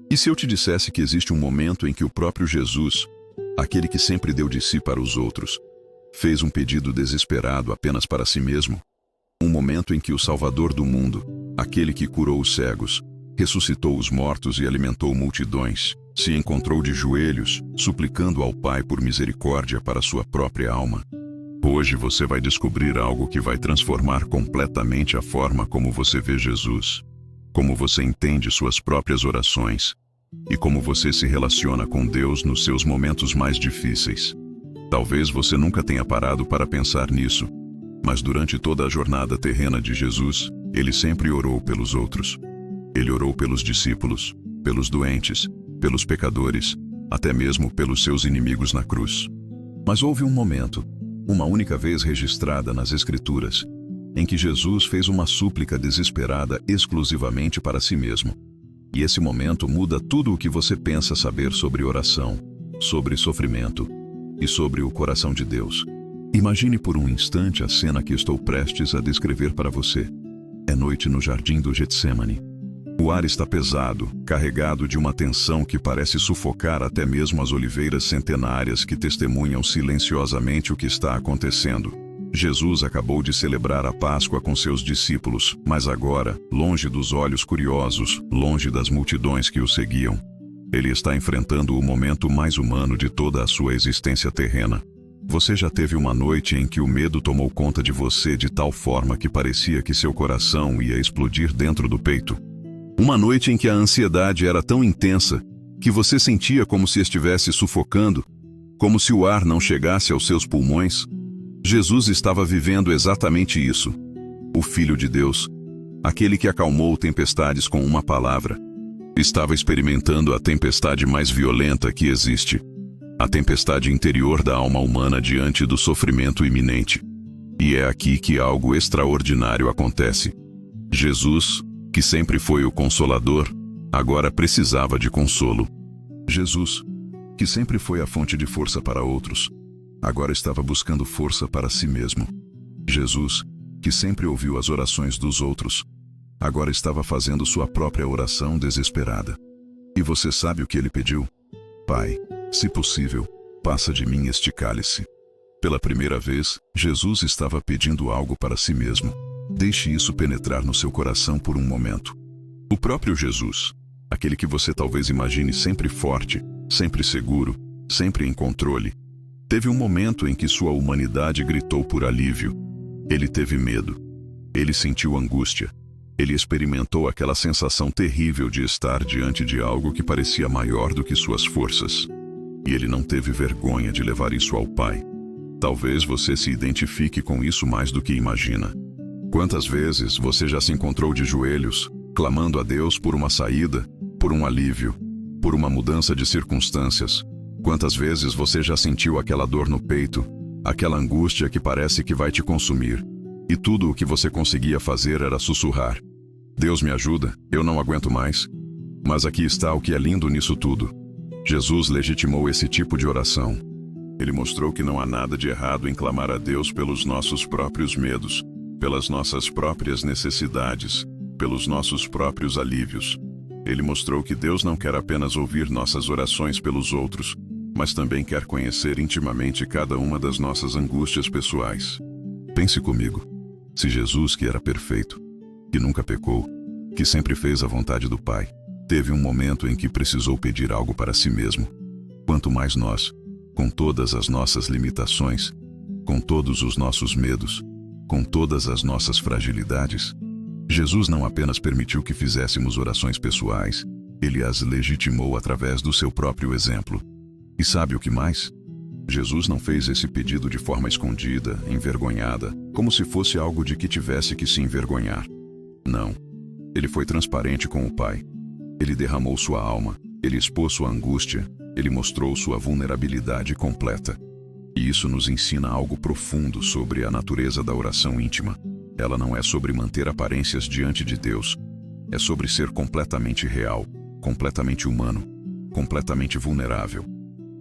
E se eu te dissesse que existe um momento em que o próprio Jesus, aquele que sempre deu de si para os outros, fez um pedido desesperado apenas para si mesmo? Um momento em que o Salvador do mundo, aquele que curou os cegos, ressuscitou os mortos e alimentou multidões, se encontrou de joelhos, suplicando ao Pai por misericórdia para sua própria alma. Hoje você vai descobrir algo que vai transformar completamente a forma como você vê Jesus, como você entende suas próprias orações e como você se relaciona com Deus nos seus momentos mais difíceis. Talvez você nunca tenha parado para pensar nisso, mas durante toda a jornada terrena de Jesus, ele sempre orou pelos outros. Ele orou pelos discípulos, pelos doentes, pelos pecadores, até mesmo pelos seus inimigos na cruz. Mas houve um momento, uma única vez registrada nas Escrituras, em que Jesus fez uma súplica desesperada exclusivamente para si mesmo. E esse momento muda tudo o que você pensa saber sobre oração, sobre sofrimento e sobre o coração de Deus. Imagine por um instante a cena que estou prestes a descrever para você. É noite no jardim do Getsemane. O ar está pesado, carregado de uma tensão que parece sufocar até mesmo as oliveiras centenárias que testemunham silenciosamente o que está acontecendo. Jesus acabou de celebrar a Páscoa com seus discípulos, mas agora, longe dos olhos curiosos, longe das multidões que o seguiam, ele está enfrentando o momento mais humano de toda a sua existência terrena. Você já teve uma noite em que o medo tomou conta de você de tal forma que parecia que seu coração ia explodir dentro do peito? Uma noite em que a ansiedade era tão intensa que você sentia como se estivesse sufocando, como se o ar não chegasse aos seus pulmões? Jesus estava vivendo exatamente isso. O Filho de Deus, aquele que acalmou tempestades com uma palavra, estava experimentando a tempestade mais violenta que existe. A tempestade interior da alma humana diante do sofrimento iminente. E é aqui que algo extraordinário acontece. Jesus, que sempre foi o Consolador, agora precisava de consolo. Jesus, que sempre foi a fonte de força para outros, agora estava buscando força para si mesmo. Jesus, que sempre ouviu as orações dos outros, agora estava fazendo sua própria oração desesperada. E você sabe o que ele pediu? Pai, se possível, passa de mim este cálice. Pela primeira vez, Jesus estava pedindo algo para si mesmo. Deixe isso penetrar no seu coração por um momento. O próprio Jesus, aquele que você talvez imagine sempre forte, sempre seguro, sempre em controle, teve um momento em que sua humanidade gritou por alívio. Ele teve medo. Ele sentiu angústia. Ele experimentou aquela sensação terrível de estar diante de algo que parecia maior do que suas forças. E ele não teve vergonha de levar isso ao Pai. Talvez você se identifique com isso mais do que imagina. Quantas vezes você já se encontrou de joelhos, clamando a Deus por uma saída, por um alívio, por uma mudança de circunstâncias? Quantas vezes você já sentiu aquela dor no peito, aquela angústia que parece que vai te consumir, e tudo o que você conseguia fazer era sussurrar: Deus me ajuda, eu não aguento mais. Mas aqui está o que é lindo nisso tudo. Jesus legitimou esse tipo de oração. Ele mostrou que não há nada de errado em clamar a Deus pelos nossos próprios medos, pelas nossas próprias necessidades, pelos nossos próprios alívios. Ele mostrou que Deus não quer apenas ouvir nossas orações pelos outros, mas também quer conhecer intimamente cada uma das nossas angústias pessoais. Pense comigo. Se Jesus, que era perfeito, que nunca pecou, que sempre fez a vontade do Pai, teve um momento em que precisou pedir algo para si mesmo, quanto mais nós, com todas as nossas limitações, com todos os nossos medos, com todas as nossas fragilidades, Jesus não apenas permitiu que fizéssemos orações pessoais, ele as legitimou através do seu próprio exemplo. E sabe o que mais? Jesus não fez esse pedido de forma escondida, envergonhada, como se fosse algo de que tivesse que se envergonhar. Não. Ele foi transparente com o Pai. Ele derramou sua alma, ele expôs sua angústia, ele mostrou sua vulnerabilidade completa. E isso nos ensina algo profundo sobre a natureza da oração íntima. Ela não é sobre manter aparências diante de Deus. É sobre ser completamente real, completamente humano, completamente vulnerável.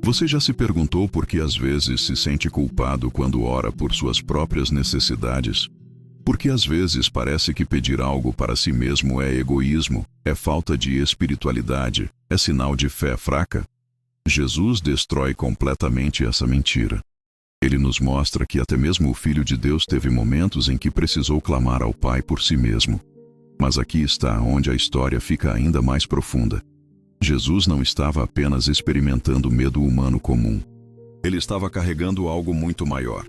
Você já se perguntou por que às vezes se sente culpado quando ora por suas próprias necessidades? Porque às vezes parece que pedir algo para si mesmo é egoísmo, é falta de espiritualidade, é sinal de fé fraca. Jesus destrói completamente essa mentira. Ele nos mostra que até mesmo o Filho de Deus teve momentos em que precisou clamar ao Pai por si mesmo. Mas aqui está onde a história fica ainda mais profunda. Jesus não estava apenas experimentando medo humano comum. Ele estava carregando algo muito maior.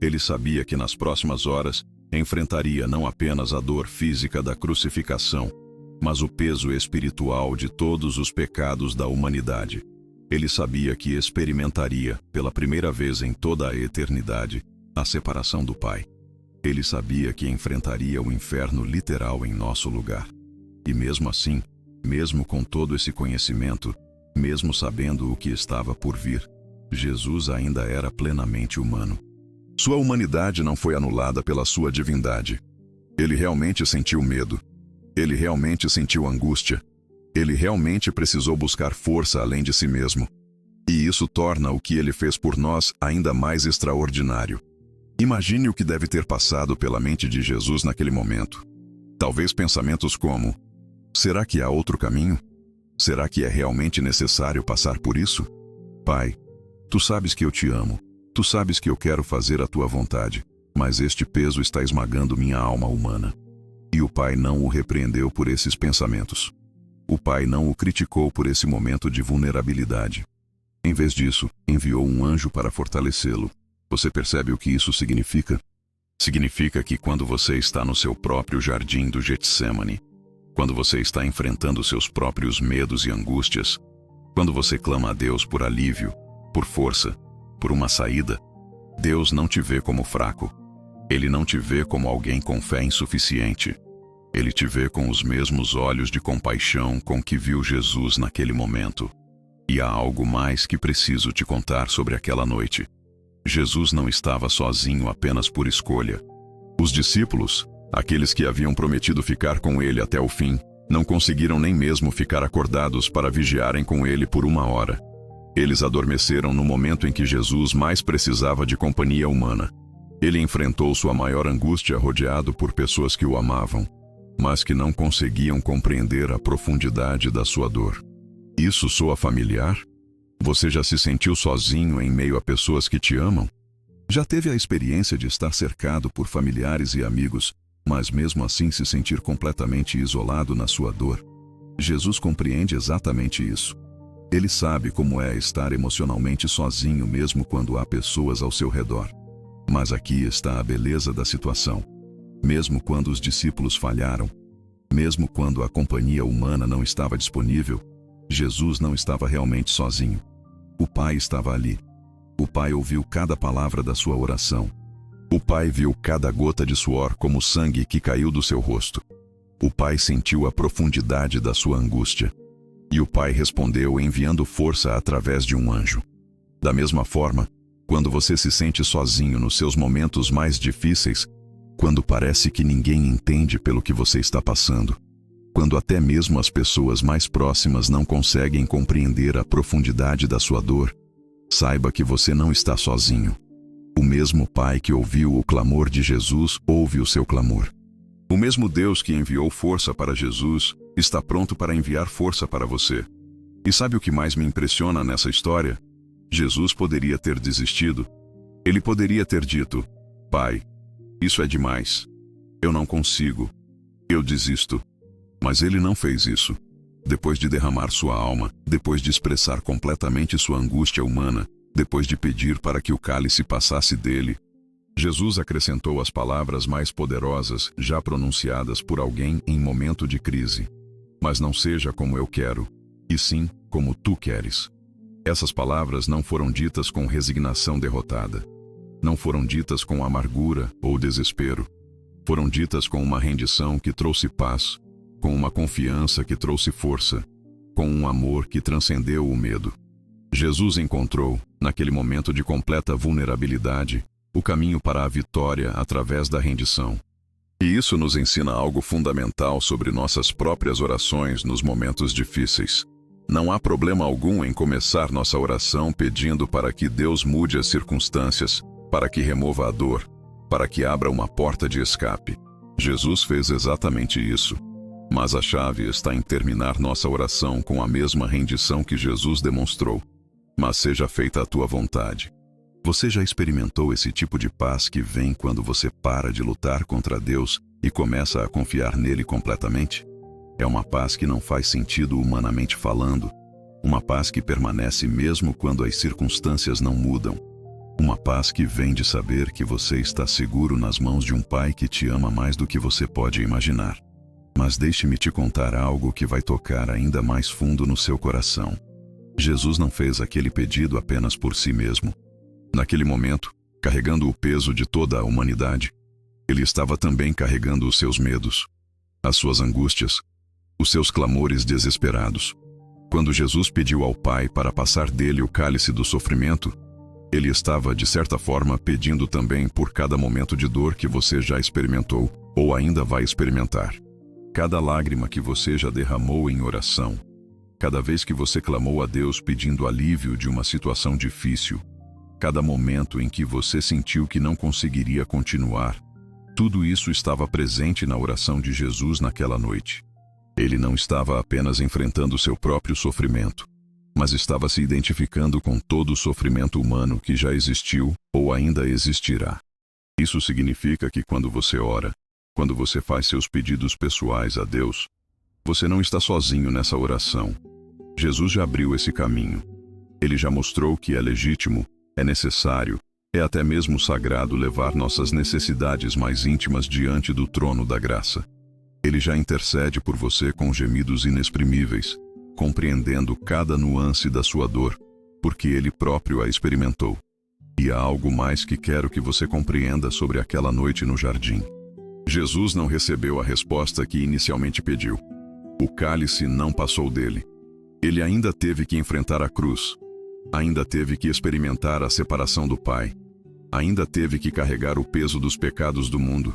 Ele sabia que nas próximas horas enfrentaria não apenas a dor física da crucificação, mas o peso espiritual de todos os pecados da humanidade. Ele sabia que experimentaria, pela primeira vez em toda a eternidade, a separação do Pai. Ele sabia que enfrentaria o inferno literal em nosso lugar. E mesmo assim, mesmo com todo esse conhecimento, mesmo sabendo o que estava por vir, Jesus ainda era plenamente humano. Sua humanidade não foi anulada pela sua divindade. Ele realmente sentiu medo. Ele realmente sentiu angústia. Ele realmente precisou buscar força além de si mesmo. E isso torna o que ele fez por nós ainda mais extraordinário. Imagine o que deve ter passado pela mente de Jesus naquele momento. Talvez pensamentos como: será que há outro caminho? Será que é realmente necessário passar por isso? Pai, tu sabes que eu te amo. Tu sabes que eu quero fazer a tua vontade, mas este peso está esmagando minha alma humana. E o Pai não o repreendeu por esses pensamentos. O Pai não o criticou por esse momento de vulnerabilidade. Em vez disso, enviou um anjo para fortalecê-lo. Você percebe o que isso significa? Significa que quando você está no seu próprio jardim do Getsêmani, quando você está enfrentando seus próprios medos e angústias, quando você clama a Deus por alívio, por força, por uma saída, Deus não te vê como fraco. Ele não te vê como alguém com fé insuficiente. Ele te vê com os mesmos olhos de compaixão com que viu Jesus naquele momento. E há algo mais que preciso te contar sobre aquela noite. Jesus não estava sozinho apenas por escolha. Os discípulos, aqueles que haviam prometido ficar com ele até o fim, não conseguiram nem mesmo ficar acordados para vigiarem com ele por 1 hora. Eles adormeceram no momento em que Jesus mais precisava de companhia humana. Ele enfrentou sua maior angústia rodeado por pessoas que o amavam, mas que não conseguiam compreender a profundidade da sua dor. Isso soa familiar? Você já se sentiu sozinho em meio a pessoas que te amam? Já teve a experiência de estar cercado por familiares e amigos, mas mesmo assim se sentir completamente isolado na sua dor? Jesus compreende exatamente isso. Ele sabe como é estar emocionalmente sozinho mesmo quando há pessoas ao seu redor. Mas aqui está a beleza da situação. Mesmo quando os discípulos falharam, mesmo quando a companhia humana não estava disponível, Jesus não estava realmente sozinho. O Pai estava ali. O Pai ouviu cada palavra da sua oração. O Pai viu cada gota de suor como sangue que caiu do seu rosto. O Pai sentiu a profundidade da sua angústia. E o Pai respondeu enviando força através de um anjo. Da mesma forma, quando você se sente sozinho nos seus momentos mais difíceis, quando parece que ninguém entende pelo que você está passando, quando até mesmo as pessoas mais próximas não conseguem compreender a profundidade da sua dor, saiba que você não está sozinho. O mesmo Pai que ouviu o clamor de Jesus ouve o seu clamor. O mesmo Deus que enviou força para Jesus está pronto para enviar força para você. E sabe o que mais me impressiona nessa história? Jesus poderia ter desistido. Ele poderia ter dito: Pai, isso é demais. Eu não consigo. Eu desisto. Mas ele não fez isso. Depois de derramar sua alma, depois de expressar completamente sua angústia humana, depois de pedir para que o cálice passasse dele, Jesus acrescentou as palavras mais poderosas já pronunciadas por alguém em momento de crise. Mas não seja como eu quero, e sim como tu queres. Essas palavras não foram ditas com resignação derrotada. Não foram ditas com amargura ou desespero. Foram ditas com uma rendição que trouxe paz, com uma confiança que trouxe força, com um amor que transcendeu o medo. Jesus encontrou, naquele momento de completa vulnerabilidade, o caminho para a vitória através da rendição. E isso nos ensina algo fundamental sobre nossas próprias orações nos momentos difíceis. Não há problema algum em começar nossa oração pedindo para que Deus mude as circunstâncias, para que remova a dor. para que abra uma porta de escape. Jesus fez exatamente isso. Mas a chave está em terminar nossa oração com a mesma rendição que Jesus demonstrou. Mas seja feita a tua vontade. Você já experimentou esse tipo de paz que vem quando você para de lutar contra Deus e começa a confiar nele completamente? É uma paz que não faz sentido humanamente falando. Uma paz que permanece mesmo quando as circunstâncias não mudam. Uma paz que vem de saber que você está seguro nas mãos de um Pai que te ama mais do que você pode imaginar. Mas deixe-me te contar algo que vai tocar ainda mais fundo no seu coração. Jesus não fez aquele pedido apenas por si mesmo. Naquele momento, carregando o peso de toda a humanidade, ele estava também carregando os seus medos, as suas angústias, os seus clamores desesperados. Quando Jesus pediu ao Pai para passar dele o cálice do sofrimento, ele estava, de certa forma, pedindo também por cada momento de dor que você já experimentou ou ainda vai experimentar. Cada lágrima que você já derramou em oração, cada vez que você clamou a Deus pedindo alívio de uma situação difícil, cada momento em que você sentiu que não conseguiria continuar, tudo isso estava presente na oração de Jesus naquela noite. Ele não estava apenas enfrentando seu próprio sofrimento, mas estava se identificando com todo o sofrimento humano que já existiu ou ainda existirá. Isso significa que quando você ora, quando você faz seus pedidos pessoais a Deus, você não está sozinho nessa oração. Jesus já abriu esse caminho. Ele já mostrou que é legítimo, é necessário, é até mesmo sagrado levar nossas necessidades mais íntimas diante do trono da graça. Ele já intercede por você com gemidos inexprimíveis, compreendendo cada nuance da sua dor, porque ele próprio a experimentou. E há algo mais que quero que você compreenda sobre aquela noite no jardim. Jesus não recebeu a resposta que inicialmente pediu. O cálice não passou dele. Ele ainda teve que enfrentar a cruz. Ainda teve que experimentar a separação do Pai. Ainda teve que carregar o peso dos pecados do mundo.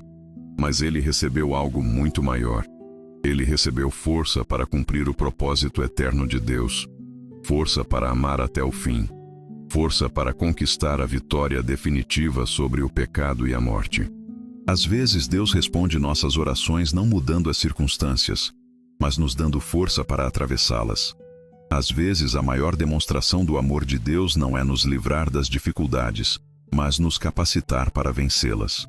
Mas ele recebeu algo muito maior. Ele recebeu força para cumprir o propósito eterno de Deus. Força para amar até o fim. Força para conquistar a vitória definitiva sobre o pecado e a morte. Às vezes Deus responde nossas orações não mudando as circunstâncias, mas nos dando força para atravessá-las. Às vezes a maior demonstração do amor de Deus não é nos livrar das dificuldades, mas nos capacitar para vencê-las.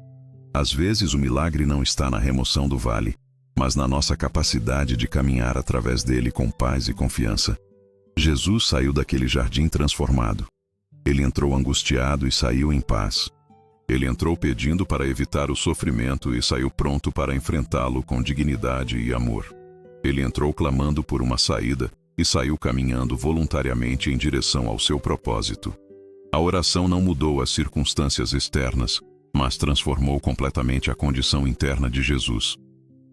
Às vezes o milagre não está na remoção do vale, mas na nossa capacidade de caminhar através dele com paz e confiança. Jesus saiu daquele jardim transformado. Ele entrou angustiado e saiu em paz. Ele entrou pedindo para evitar o sofrimento e saiu pronto para enfrentá-lo com dignidade e amor. Ele entrou clamando por uma saída e saiu caminhando voluntariamente em direção ao seu propósito. A oração não mudou as circunstâncias externas, mas transformou completamente a condição interna de Jesus.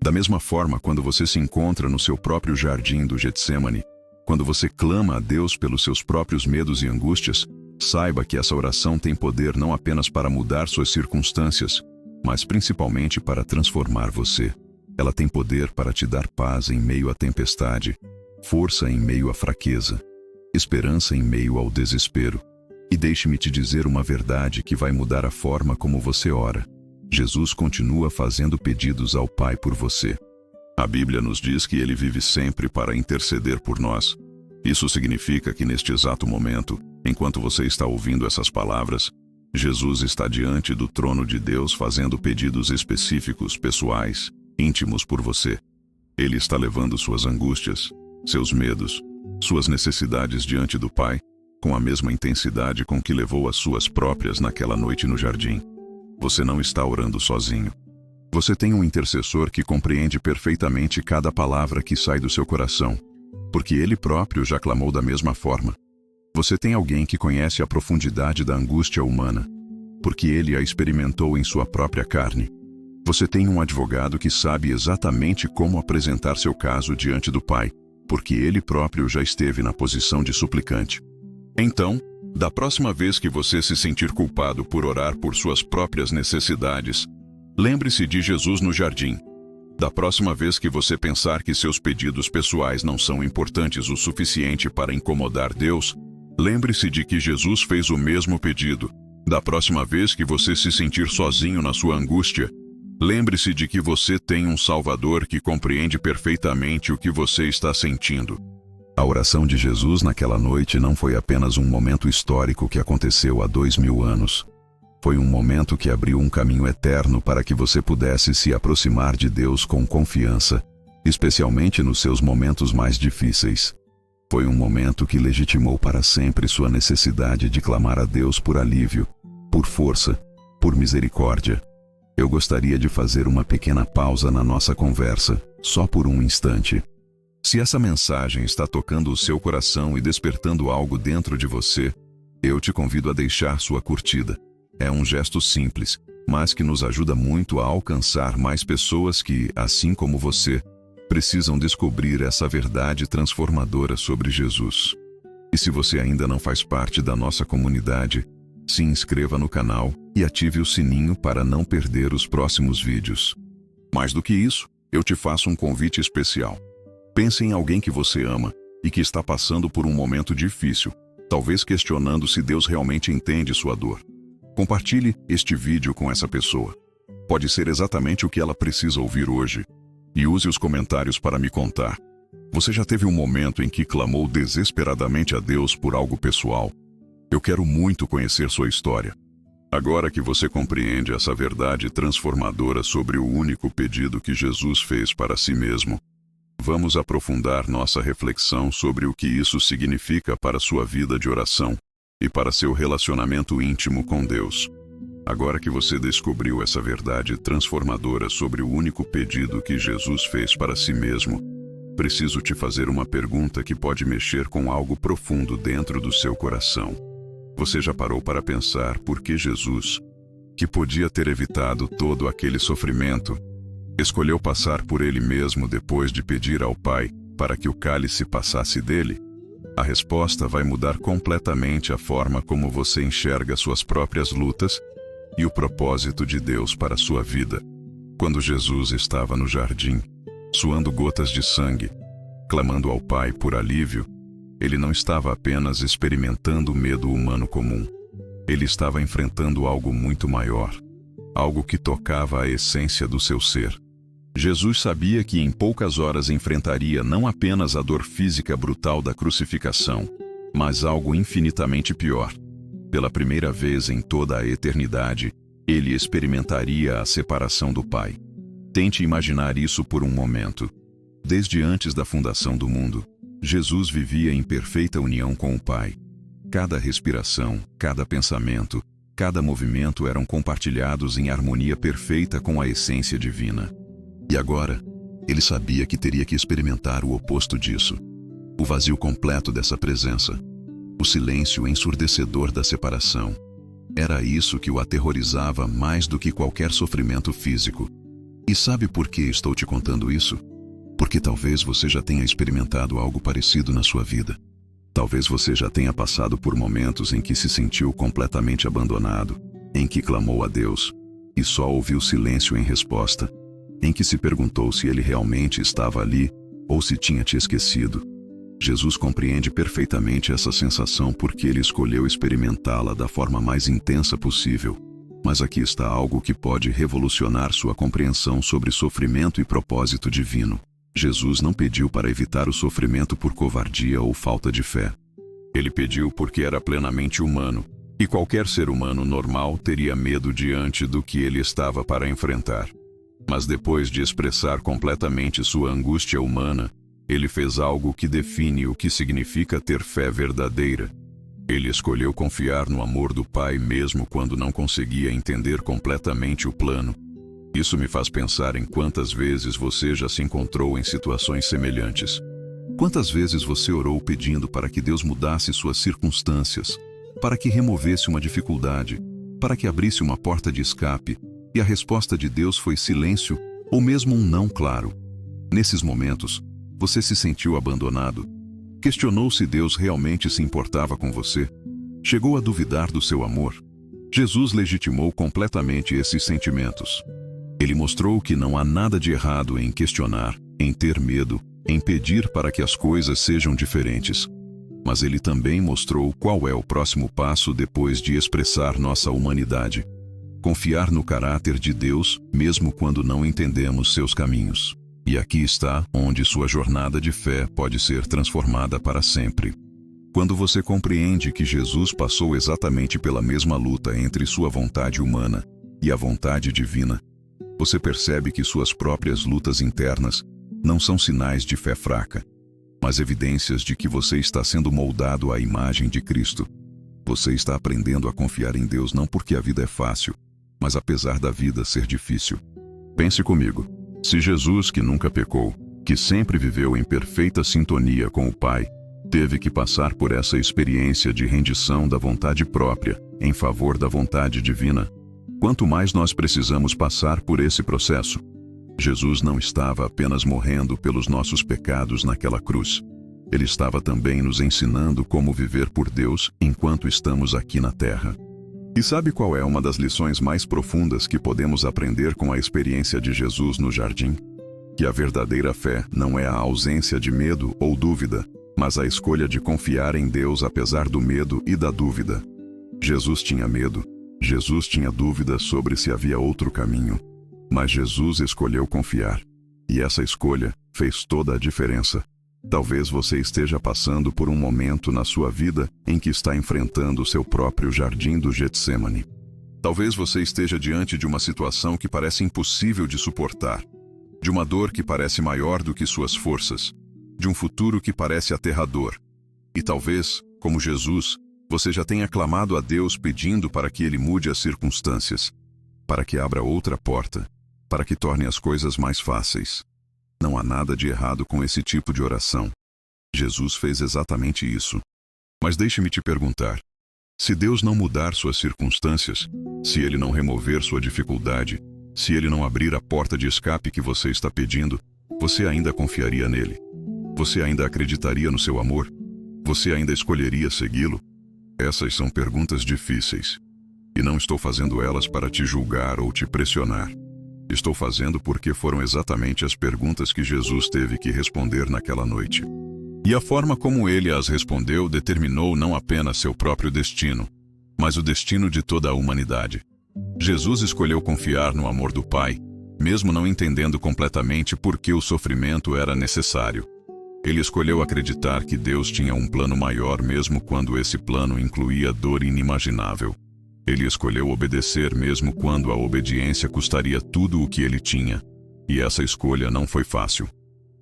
Da mesma forma, quando você se encontra no seu próprio jardim do Getsêmani, quando você clama a Deus pelos seus próprios medos e angústias, saiba que essa oração tem poder não apenas para mudar suas circunstâncias, mas principalmente para transformar você. Ela tem poder para te dar paz em meio à tempestade, força em meio à fraqueza, esperança em meio ao desespero. E deixe-me te dizer uma verdade que vai mudar a forma como você ora. Jesus continua fazendo pedidos ao Pai por você. A Bíblia nos diz que Ele vive sempre para interceder por nós. Isso significa que neste exato momento, enquanto você está ouvindo essas palavras, Jesus está diante do trono de Deus fazendo pedidos específicos, pessoais, íntimos por você. Ele está levando suas angústias, seus medos, suas necessidades diante do Pai, com a mesma intensidade com que levou as suas próprias naquela noite no jardim. Você não está orando sozinho. Você tem um intercessor que compreende perfeitamente cada palavra que sai do seu coração, porque ele próprio já clamou da mesma forma. Você tem alguém que conhece a profundidade da angústia humana, porque ele a experimentou em sua própria carne. Você tem um advogado que sabe exatamente como apresentar seu caso diante do Pai, porque ele próprio já esteve na posição de suplicante. Então, da próxima vez que você se sentir culpado por orar por suas próprias necessidades, lembre-se de Jesus no jardim. Da próxima vez que você pensar que seus pedidos pessoais não são importantes o suficiente para incomodar Deus, lembre-se de que Jesus fez o mesmo pedido. Da próxima vez que você se sentir sozinho na sua angústia, lembre-se de que você tem um Salvador que compreende perfeitamente o que você está sentindo. A oração de Jesus naquela noite não foi apenas um momento histórico que aconteceu há 2000 anos. Foi um momento que abriu um caminho eterno para que você pudesse se aproximar de Deus com confiança, especialmente nos seus momentos mais difíceis. Foi um momento que legitimou para sempre sua necessidade de clamar a Deus por alívio, por força, por misericórdia. Eu gostaria de fazer uma pequena pausa na nossa conversa, só por um instante. Se essa mensagem está tocando o seu coração e despertando algo dentro de você, eu te convido a deixar sua curtida. É um gesto simples, mas que nos ajuda muito a alcançar mais pessoas que, assim como você, precisam descobrir essa verdade transformadora sobre Jesus. E se você ainda não faz parte da nossa comunidade, se inscreva no canal e ative o sininho para não perder os próximos vídeos. Mais do que isso, eu te faço um convite especial. Pense em alguém que você ama e que está passando por um momento difícil, talvez questionando se Deus realmente entende sua dor. Compartilhe este vídeo com essa pessoa. Pode ser exatamente o que ela precisa ouvir hoje. E use os comentários para me contar. Você já teve um momento em que clamou desesperadamente a Deus por algo pessoal? Eu quero muito conhecer sua história. Agora que você compreende essa verdade transformadora sobre o único pedido que Jesus fez para si mesmo, vamos aprofundar nossa reflexão sobre o que isso significa para sua vida de oração e para seu relacionamento íntimo com Deus. Agora que você descobriu essa verdade transformadora sobre o único pedido que Jesus fez para si mesmo, preciso te fazer uma pergunta que pode mexer com algo profundo dentro do seu coração. Você já parou para pensar por que Jesus, que podia ter evitado todo aquele sofrimento, escolheu passar por ele mesmo depois de pedir ao Pai para que o cálice passasse dele? A resposta vai mudar completamente a forma como você enxerga suas próprias lutas e o propósito de Deus para a sua vida. Quando Jesus estava no jardim, suando gotas de sangue, clamando ao Pai por alívio, ele não estava apenas experimentando o medo humano comum. Ele estava enfrentando algo muito maior, algo que tocava a essência do seu ser. Jesus sabia que em poucas horas enfrentaria não apenas a dor física brutal da crucificação, mas algo infinitamente pior. Pela primeira vez em toda a eternidade, ele experimentaria a separação do Pai. Tente imaginar isso por um momento. Desde antes da fundação do mundo, Jesus vivia em perfeita união com o Pai. Cada respiração, cada pensamento, cada movimento eram compartilhados em harmonia perfeita com a essência divina. E agora, ele sabia que teria que experimentar o oposto disso. O vazio completo dessa presença. O silêncio ensurdecedor da separação. Era isso que o aterrorizava mais do que qualquer sofrimento físico. E sabe por que estou te contando isso? Porque talvez você já tenha experimentado algo parecido na sua vida. Talvez você já tenha passado por momentos em que se sentiu completamente abandonado, em que clamou a Deus e só ouviu silêncio em resposta, em que se perguntou se ele realmente estava ali ou se tinha te esquecido. Jesus compreende perfeitamente essa sensação porque ele escolheu experimentá-la da forma mais intensa possível. Mas aqui está algo que pode revolucionar sua compreensão sobre sofrimento e propósito divino. Jesus não pediu para evitar o sofrimento por covardia ou falta de fé. Ele pediu porque era plenamente humano, e qualquer ser humano normal teria medo diante do que ele estava para enfrentar. Mas depois de expressar completamente sua angústia humana, ele fez algo que define o que significa ter fé verdadeira. Ele escolheu confiar no amor do Pai mesmo quando não conseguia entender completamente o plano. Isso me faz pensar em quantas vezes você já se encontrou em situações semelhantes. Quantas vezes você orou pedindo para que Deus mudasse suas circunstâncias, para que removesse uma dificuldade, para que abrisse uma porta de escape, e a resposta de Deus foi silêncio ou mesmo um não claro. Nesses momentos, você se sentiu abandonado? Questionou se Deus realmente se importava com você? Chegou a duvidar do seu amor? Jesus legitimou completamente esses sentimentos. Ele mostrou que não há nada de errado em questionar, em ter medo, em pedir para que as coisas sejam diferentes. mas ele também mostrou qual é o próximo passo depois de expressar nossa humanidade. Confiar no caráter de Deus, mesmo quando não entendemos seus caminhos. E aqui está onde sua jornada de fé pode ser transformada para sempre. Quando você compreende que Jesus passou exatamente pela mesma luta entre sua vontade humana e a vontade divina, você percebe que suas próprias lutas internas não são sinais de fé fraca, mas evidências de que você está sendo moldado à imagem de Cristo. Você está aprendendo a confiar em Deus não porque a vida é fácil, mas apesar da vida ser difícil. Pense comigo, se Jesus, que nunca pecou, que sempre viveu em perfeita sintonia com o Pai, teve que passar por essa experiência de rendição da vontade própria em favor da vontade divina, quanto mais nós precisamos passar por esse processo. Jesus não estava apenas morrendo pelos nossos pecados naquela cruz. Ele estava também nos ensinando como viver por Deus enquanto estamos aqui na terra. E sabe qual é uma das lições mais profundas que podemos aprender com a experiência de Jesus no jardim? Que a verdadeira fé não é a ausência de medo ou dúvida, mas a escolha de confiar em Deus apesar do medo e da dúvida. Jesus tinha medo. Jesus tinha dúvidas sobre se havia outro caminho. Mas Jesus escolheu confiar. E essa escolha fez toda a diferença. Talvez você esteja passando por um momento na sua vida em que está enfrentando o seu próprio jardim do Getsemane. Talvez você esteja diante de uma situação que parece impossível de suportar, de uma dor que parece maior do que suas forças, de um futuro que parece aterrador. E talvez, como Jesus, você já tenha clamado a Deus pedindo para que Ele mude as circunstâncias, para que abra outra porta, para que torne as coisas mais fáceis. Não há nada de errado com esse tipo de oração. Jesus fez exatamente isso. Mas deixe-me te perguntar, se Deus não mudar suas circunstâncias, se Ele não remover sua dificuldade, se Ele não abrir a porta de escape que você está pedindo, você ainda confiaria nele? Você ainda acreditaria no seu amor? Você ainda escolheria segui-lo? Essas são perguntas difíceis. E não estou fazendo elas para te julgar ou te pressionar. Estou fazendo porque foram exatamente as perguntas que Jesus teve que responder naquela noite. E a forma como ele as respondeu determinou não apenas seu próprio destino, mas o destino de toda a humanidade. Jesus escolheu confiar no amor do Pai, mesmo não entendendo completamente por que o sofrimento era necessário. Ele escolheu acreditar que Deus tinha um plano maior mesmo quando esse plano incluía dor inimaginável. Ele escolheu obedecer mesmo quando a obediência custaria tudo o que ele tinha. E essa escolha não foi fácil.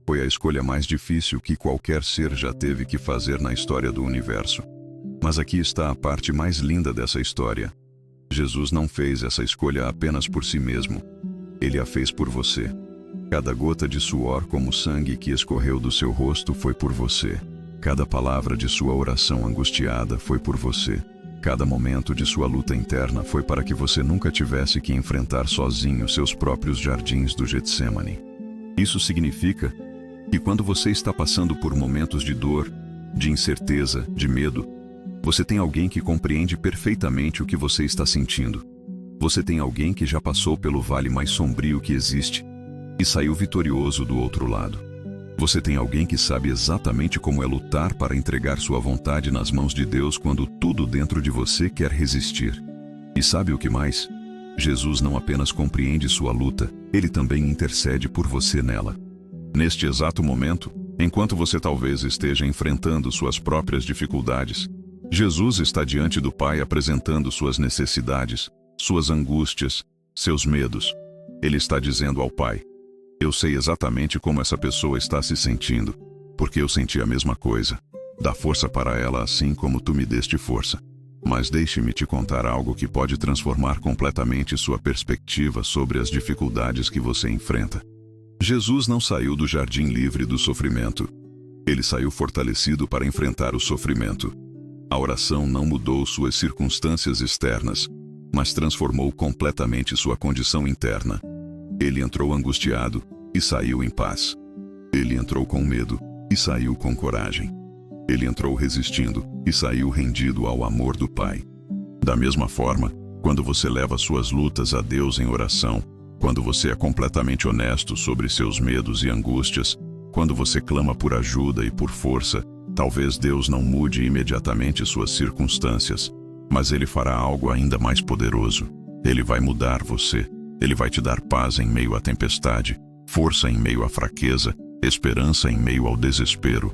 Foi a escolha mais difícil que qualquer ser já teve que fazer na história do universo. Mas aqui está a parte mais linda dessa história. Jesus não fez essa escolha apenas por si mesmo. Ele a fez por você. Cada gota de suor como sangue que escorreu do seu rosto foi por você. Cada palavra de sua oração angustiada foi por você. Cada momento de sua luta interna foi para que você nunca tivesse que enfrentar sozinho seus próprios jardins do Getsemane. Isso significa que quando você está passando por momentos de dor, de incerteza, de medo, você tem alguém que compreende perfeitamente o que você está sentindo. Você tem alguém que já passou pelo vale mais sombrio que existe e saiu vitorioso do outro lado. Você tem alguém que sabe exatamente como é lutar para entregar sua vontade nas mãos de Deus quando tudo dentro de você quer resistir. E sabe o que mais? Jesus não apenas compreende sua luta, ele também intercede por você nela. Neste exato momento, enquanto você talvez esteja enfrentando suas próprias dificuldades, Jesus está diante do Pai apresentando suas necessidades, suas angústias, seus medos. Ele está dizendo ao Pai: eu sei exatamente como essa pessoa está se sentindo, porque eu senti a mesma coisa. Dá força para ela assim como tu me deste força. Mas deixe-me te contar algo que pode transformar completamente sua perspectiva sobre as dificuldades que você enfrenta. Jesus não saiu do jardim livre do sofrimento. Ele saiu fortalecido para enfrentar o sofrimento. A oração não mudou suas circunstâncias externas, mas transformou completamente sua condição interna. Ele entrou angustiado e saiu em paz. Ele entrou com medo e saiu com coragem. Ele entrou resistindo e saiu rendido ao amor do Pai. Da mesma forma, quando você leva suas lutas a Deus em oração, quando você é completamente honesto sobre seus medos e angústias, quando você clama por ajuda e por força, Talvez Deus não mude imediatamente suas circunstâncias, mas Ele fará algo ainda mais poderoso. Ele vai mudar você. Ele vai te dar paz em meio à tempestade, força em meio à fraqueza, esperança em meio ao desespero.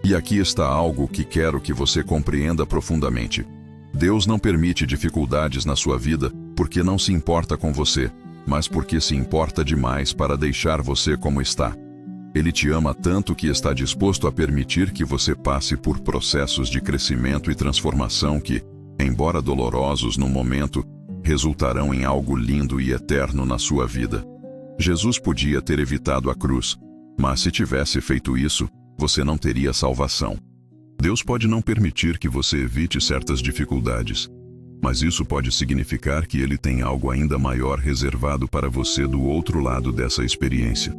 E aqui está algo que quero que você compreenda profundamente. Deus não permite dificuldades na sua vida porque não se importa com você, mas porque se importa demais para deixar você como está. Ele te ama tanto que está disposto a permitir que você passe por processos de crescimento e transformação que, embora dolorosos no momento, resultarão em algo lindo e eterno na sua vida. Jesus podia ter evitado a cruz, mas se tivesse feito isso, você não teria salvação. Deus pode não permitir que você evite certas dificuldades, mas isso pode significar que Ele tem algo ainda maior reservado para você do outro lado dessa experiência.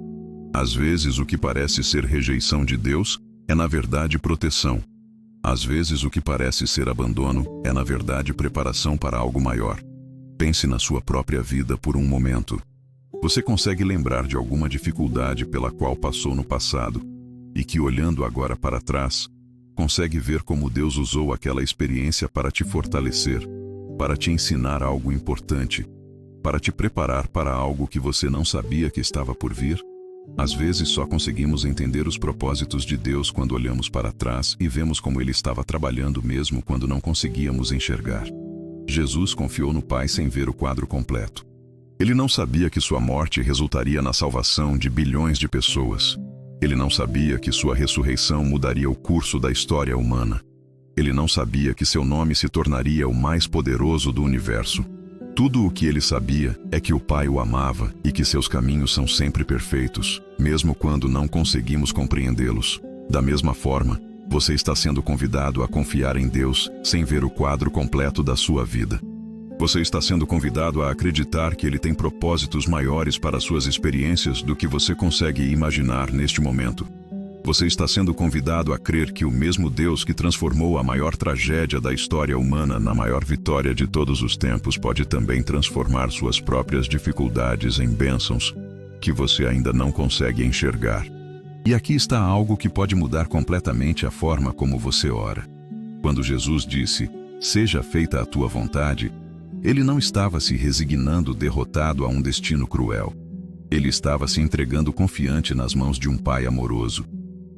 Às vezes, o que parece ser rejeição de Deus é, na verdade, proteção. Às vezes, o que parece ser abandono é, na verdade, preparação para algo maior. Pense na sua própria vida por um momento. Você consegue lembrar de alguma dificuldade pela qual passou no passado e que, olhando agora para trás, consegue ver como Deus usou aquela experiência para te fortalecer, para te ensinar algo importante, para te preparar para algo que você não sabia que estava por vir? Às vezes só conseguimos entender os propósitos de Deus quando olhamos para trás e vemos como Ele estava trabalhando mesmo quando não conseguíamos enxergar. Jesus confiou no Pai sem ver o quadro completo. Ele não sabia que sua morte resultaria na salvação de bilhões de pessoas. Ele não sabia que sua ressurreição mudaria o curso da história humana. Ele não sabia que seu nome se tornaria o mais poderoso do universo. Tudo o que ele sabia é que o Pai o amava e que seus caminhos são sempre perfeitos, mesmo quando não conseguimos compreendê-los. Da mesma forma, você está sendo convidado a confiar em Deus sem ver o quadro completo da sua vida. Você está sendo convidado a acreditar que Ele tem propósitos maiores para suas experiências do que você consegue imaginar neste momento. Você está sendo convidado a crer que o mesmo Deus que transformou a maior tragédia da história humana na maior vitória de todos os tempos pode também transformar suas próprias dificuldades em bênçãos que você ainda não consegue enxergar. E aqui está algo que pode mudar completamente a forma como você ora. Quando Jesus disse, "Seja feita a tua vontade", Ele não estava se resignando derrotado a um destino cruel. Ele estava se entregando confiante nas mãos de um Pai amoroso.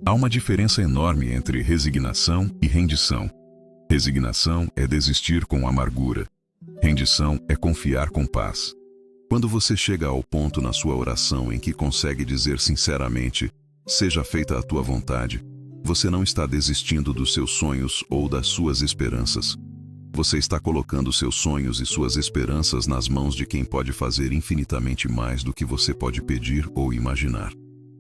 Há uma diferença enorme entre resignação e rendição. Resignação é desistir com amargura. Rendição é confiar com paz. Quando você chega ao ponto na sua oração em que consegue dizer sinceramente, "Seja feita a tua vontade", você não está desistindo dos seus sonhos ou das suas esperanças. Você está colocando seus sonhos e suas esperanças nas mãos de quem pode fazer infinitamente mais do que você pode pedir ou imaginar.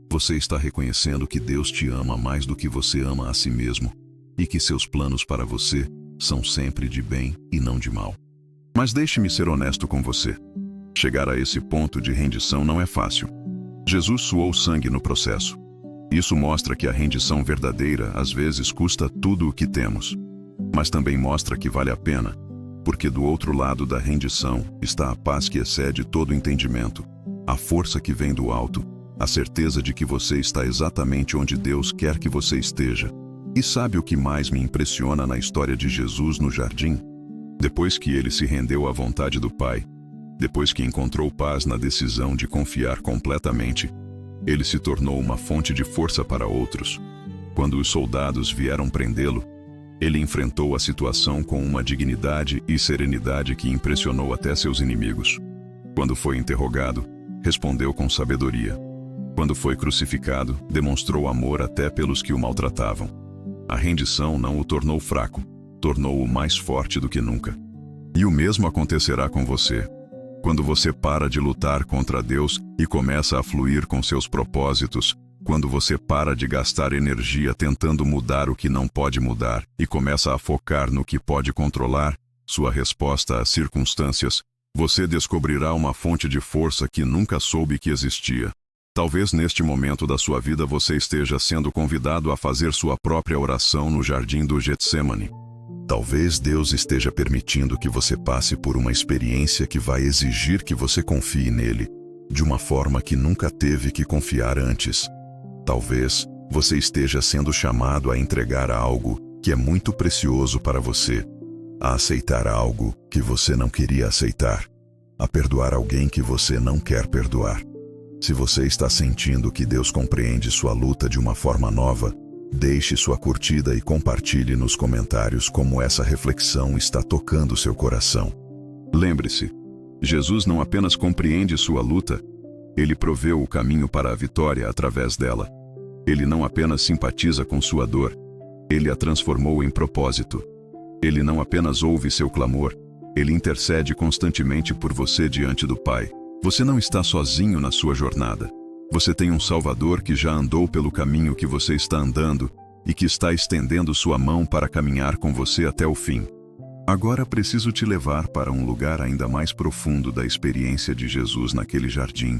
Você está reconhecendo que Deus te ama mais do que você ama a si mesmo e que seus planos para você são sempre de bem e não de mal. Mas deixe-me ser honesto com você. Chegar a esse ponto de rendição não é fácil. Jesus suou sangue no processo. Isso mostra que a rendição verdadeira às vezes custa tudo o que temos. Mas também mostra que vale a pena, porque do outro lado da rendição está a paz que excede todo entendimento, a força que vem do alto, a certeza de que você está exatamente onde Deus quer que você esteja. E sabe o que mais me impressiona na história de Jesus no jardim? Depois que ele se rendeu à vontade do Pai, depois que encontrou paz na decisão de confiar completamente, ele se tornou uma fonte de força para outros. Quando os soldados vieram prendê-lo, ele enfrentou a situação com uma dignidade e serenidade que impressionou até seus inimigos. Quando foi interrogado, respondeu com sabedoria. Quando foi crucificado, demonstrou amor até pelos que o maltratavam. A rendição não o tornou fraco, tornou-o mais forte do que nunca. E o mesmo acontecerá com você. Quando você para de lutar contra Deus e começa a fluir com seus propósitos, quando você para de gastar energia tentando mudar o que não pode mudar e começa a focar no que pode controlar, sua resposta às circunstâncias, você descobrirá uma fonte de força que nunca soube que existia. Talvez neste momento da sua vida você esteja sendo convidado a fazer sua própria oração no jardim do Getsêmani. Talvez Deus esteja permitindo que você passe por uma experiência que vai exigir que você confie nele, de uma forma que nunca teve que confiar antes. Talvez você esteja sendo chamado a entregar algo que é muito precioso para você, a aceitar algo que você não queria aceitar, a perdoar alguém que você não quer perdoar. Se você está sentindo que Deus compreende sua luta de uma forma nova, deixe sua curtida e compartilhe nos comentários como essa reflexão está tocando seu coração. Lembre-se, Jesus não apenas compreende sua luta, ele proveu o caminho para a vitória através dela. Ele não apenas simpatiza com sua dor, ele a transformou em propósito. Ele não apenas ouve seu clamor, ele intercede constantemente por você diante do Pai. Você não está sozinho na sua jornada. Você tem um Salvador que já andou pelo caminho que você está andando e que está estendendo sua mão para caminhar com você até o fim. Agora preciso te levar para um lugar ainda mais profundo da experiência de Jesus naquele jardim,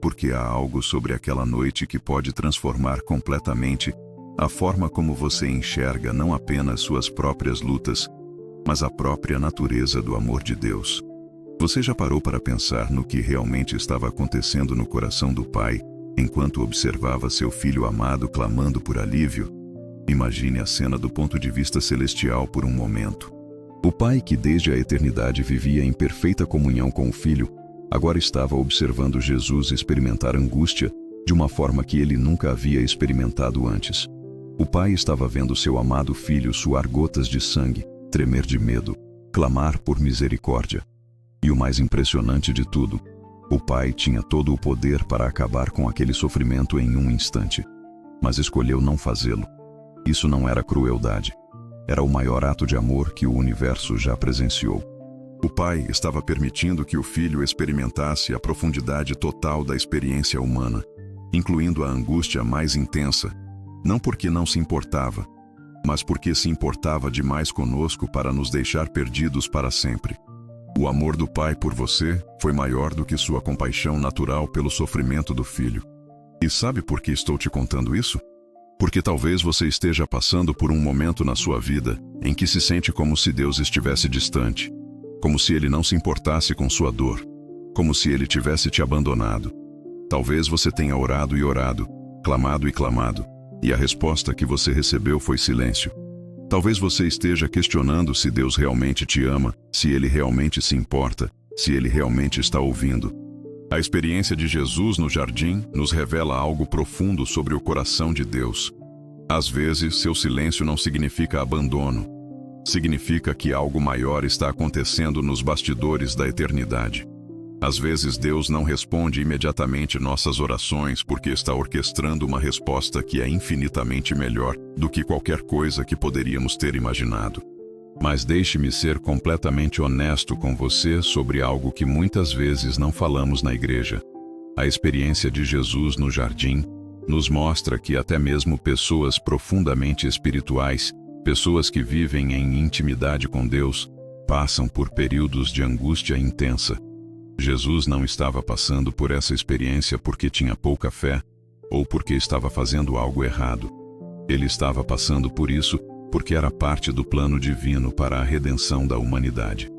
porque há algo sobre aquela noite que pode transformar completamente a forma como você enxerga não apenas suas próprias lutas, mas a própria natureza do amor de Deus. Você já parou para pensar no que realmente estava acontecendo no coração do Pai, enquanto observava seu filho amado clamando por alívio? Imagine a cena do ponto de vista celestial por um momento. O Pai, que desde a eternidade vivia em perfeita comunhão com o Filho, agora estava observando Jesus experimentar angústia de uma forma que ele nunca havia experimentado antes. O Pai estava vendo seu amado Filho suar gotas de sangue, tremer de medo, clamar por misericórdia. E o mais impressionante de tudo, o Pai tinha todo o poder para acabar com aquele sofrimento em um instante, mas escolheu não fazê-lo. Isso não era crueldade. Era o maior ato de amor que o universo já presenciou. O Pai estava permitindo que o Filho experimentasse a profundidade total da experiência humana, incluindo a angústia mais intensa, não porque não se importava, mas porque se importava demais conosco para nos deixar perdidos para sempre. O amor do Pai por você foi maior do que sua compaixão natural pelo sofrimento do Filho. E sabe por que estou te contando isso? Porque talvez você esteja passando por um momento na sua vida em que se sente como se Deus estivesse distante, como se Ele não se importasse com sua dor, como se Ele tivesse te abandonado. Talvez você tenha orado e orado, clamado e clamado, e a resposta que você recebeu foi silêncio. Talvez você esteja questionando se Deus realmente te ama, se Ele realmente se importa, se Ele realmente está ouvindo. A experiência de Jesus no jardim nos revela algo profundo sobre o coração de Deus. Às vezes, seu silêncio não significa abandono. Significa que algo maior está acontecendo nos bastidores da eternidade. Às vezes, Deus não responde imediatamente nossas orações porque está orquestrando uma resposta que é infinitamente melhor do que qualquer coisa que poderíamos ter imaginado. Mas deixe-me ser completamente honesto com você sobre algo que muitas vezes não falamos na igreja. A experiência de Jesus no jardim nos mostra que até mesmo pessoas profundamente espirituais, pessoas que vivem em intimidade com Deus, passam por períodos de angústia intensa. Jesus não estava passando por essa experiência porque tinha pouca fé ou porque estava fazendo algo errado. Ele estava passando por isso porque era parte do plano divino para a redenção da humanidade.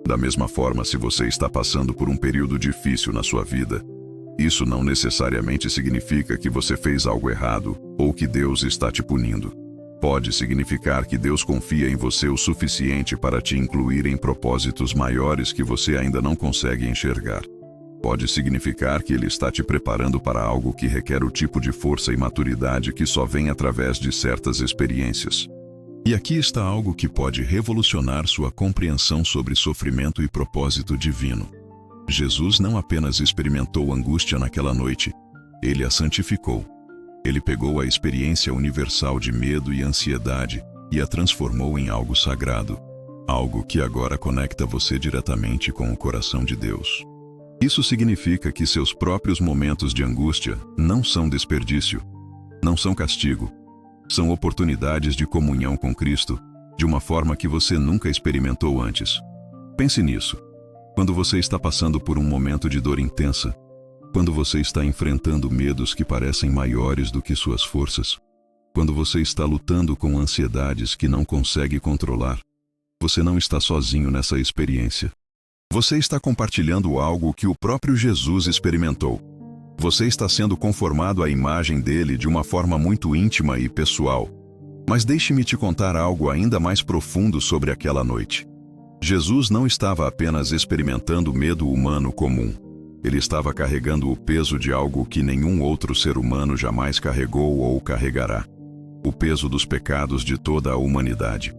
Da mesma forma, se você está passando por um período difícil na sua vida, isso não necessariamente significa que você fez algo errado ou que Deus está te punindo. Pode significar que Deus confia em você o suficiente para te incluir em propósitos maiores que você ainda não consegue enxergar. Pode significar que Ele está te preparando para algo que requer o tipo de força e maturidade que só vem através de certas experiências. E aqui está algo que pode revolucionar sua compreensão sobre sofrimento e propósito divino. Jesus não apenas experimentou angústia naquela noite, Ele a santificou. Ele pegou a experiência universal de medo e ansiedade e a transformou em algo sagrado, algo que agora conecta você diretamente com o coração de Deus. Isso significa que seus próprios momentos de angústia não são desperdício, não são castigo, são oportunidades de comunhão com Cristo, de uma forma que você nunca experimentou antes. Pense nisso. Quando você está passando por um momento de dor intensa, quando você está enfrentando medos que parecem maiores do que suas forças, quando você está lutando com ansiedades que não consegue controlar, você não está sozinho nessa experiência. Você está compartilhando algo que o próprio Jesus experimentou. Você está sendo conformado à imagem dele de uma forma muito íntima e pessoal. Mas deixe-me te contar algo ainda mais profundo sobre aquela noite. Jesus não estava apenas experimentando medo humano comum. Ele estava carregando o peso de algo que nenhum outro ser humano jamais carregou ou carregará. O peso dos pecados de toda a humanidade.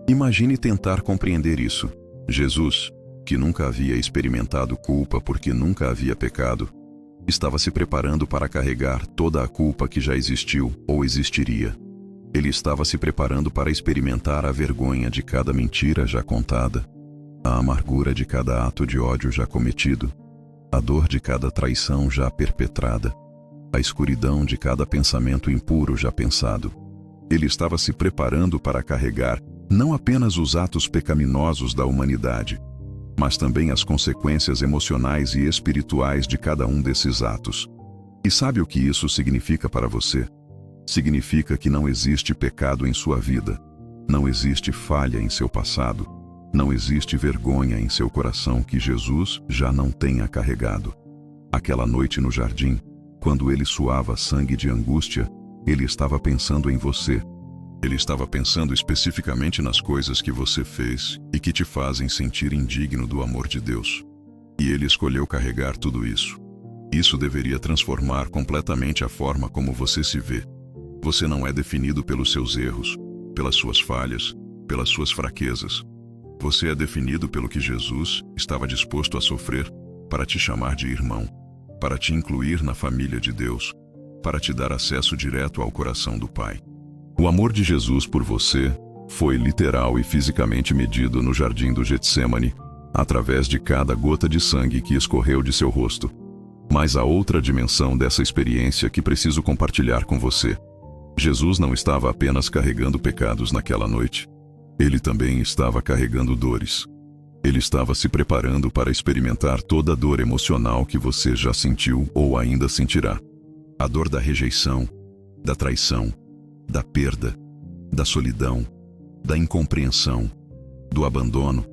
Imagine tentar compreender isso. Jesus, que nunca havia experimentado culpa porque nunca havia pecado, estava se preparando para carregar toda a culpa que já existiu ou existiria. Ele estava se preparando para experimentar a vergonha de cada mentira já contada, a amargura de cada ato de ódio já cometido, a dor de cada traição já perpetrada, a escuridão de cada pensamento impuro já pensado. Ele estava se preparando para carregar não apenas os atos pecaminosos da humanidade, mas também as consequências emocionais e espirituais de cada um desses atos. E sabe o que isso significa para você? Significa que não existe pecado em sua vida, não existe falha em seu passado, não existe vergonha em seu coração que Jesus já não tenha carregado. Aquela noite no jardim, quando ele suava sangue de angústia, ele estava pensando em você. Ele estava pensando especificamente nas coisas que você fez e que te fazem sentir indigno do amor de Deus. E ele escolheu carregar tudo isso. Isso deveria transformar completamente a forma como você se vê. Você não é definido pelos seus erros, pelas suas falhas, pelas suas fraquezas. Você é definido pelo que Jesus estava disposto a sofrer para te chamar de irmão, para te incluir na família de Deus, para te dar acesso direto ao coração do Pai. O amor de Jesus por você foi literal e fisicamente medido no jardim do Getsêmani, através de cada gota de sangue que escorreu de seu rosto. Mas há outra dimensão dessa experiência que preciso compartilhar com você. Jesus não estava apenas carregando pecados naquela noite. Ele também estava carregando dores. Ele estava se preparando para experimentar toda a dor emocional que você já sentiu ou ainda sentirá. A dor da rejeição, da traição, da perda, da solidão, da incompreensão, do abandono.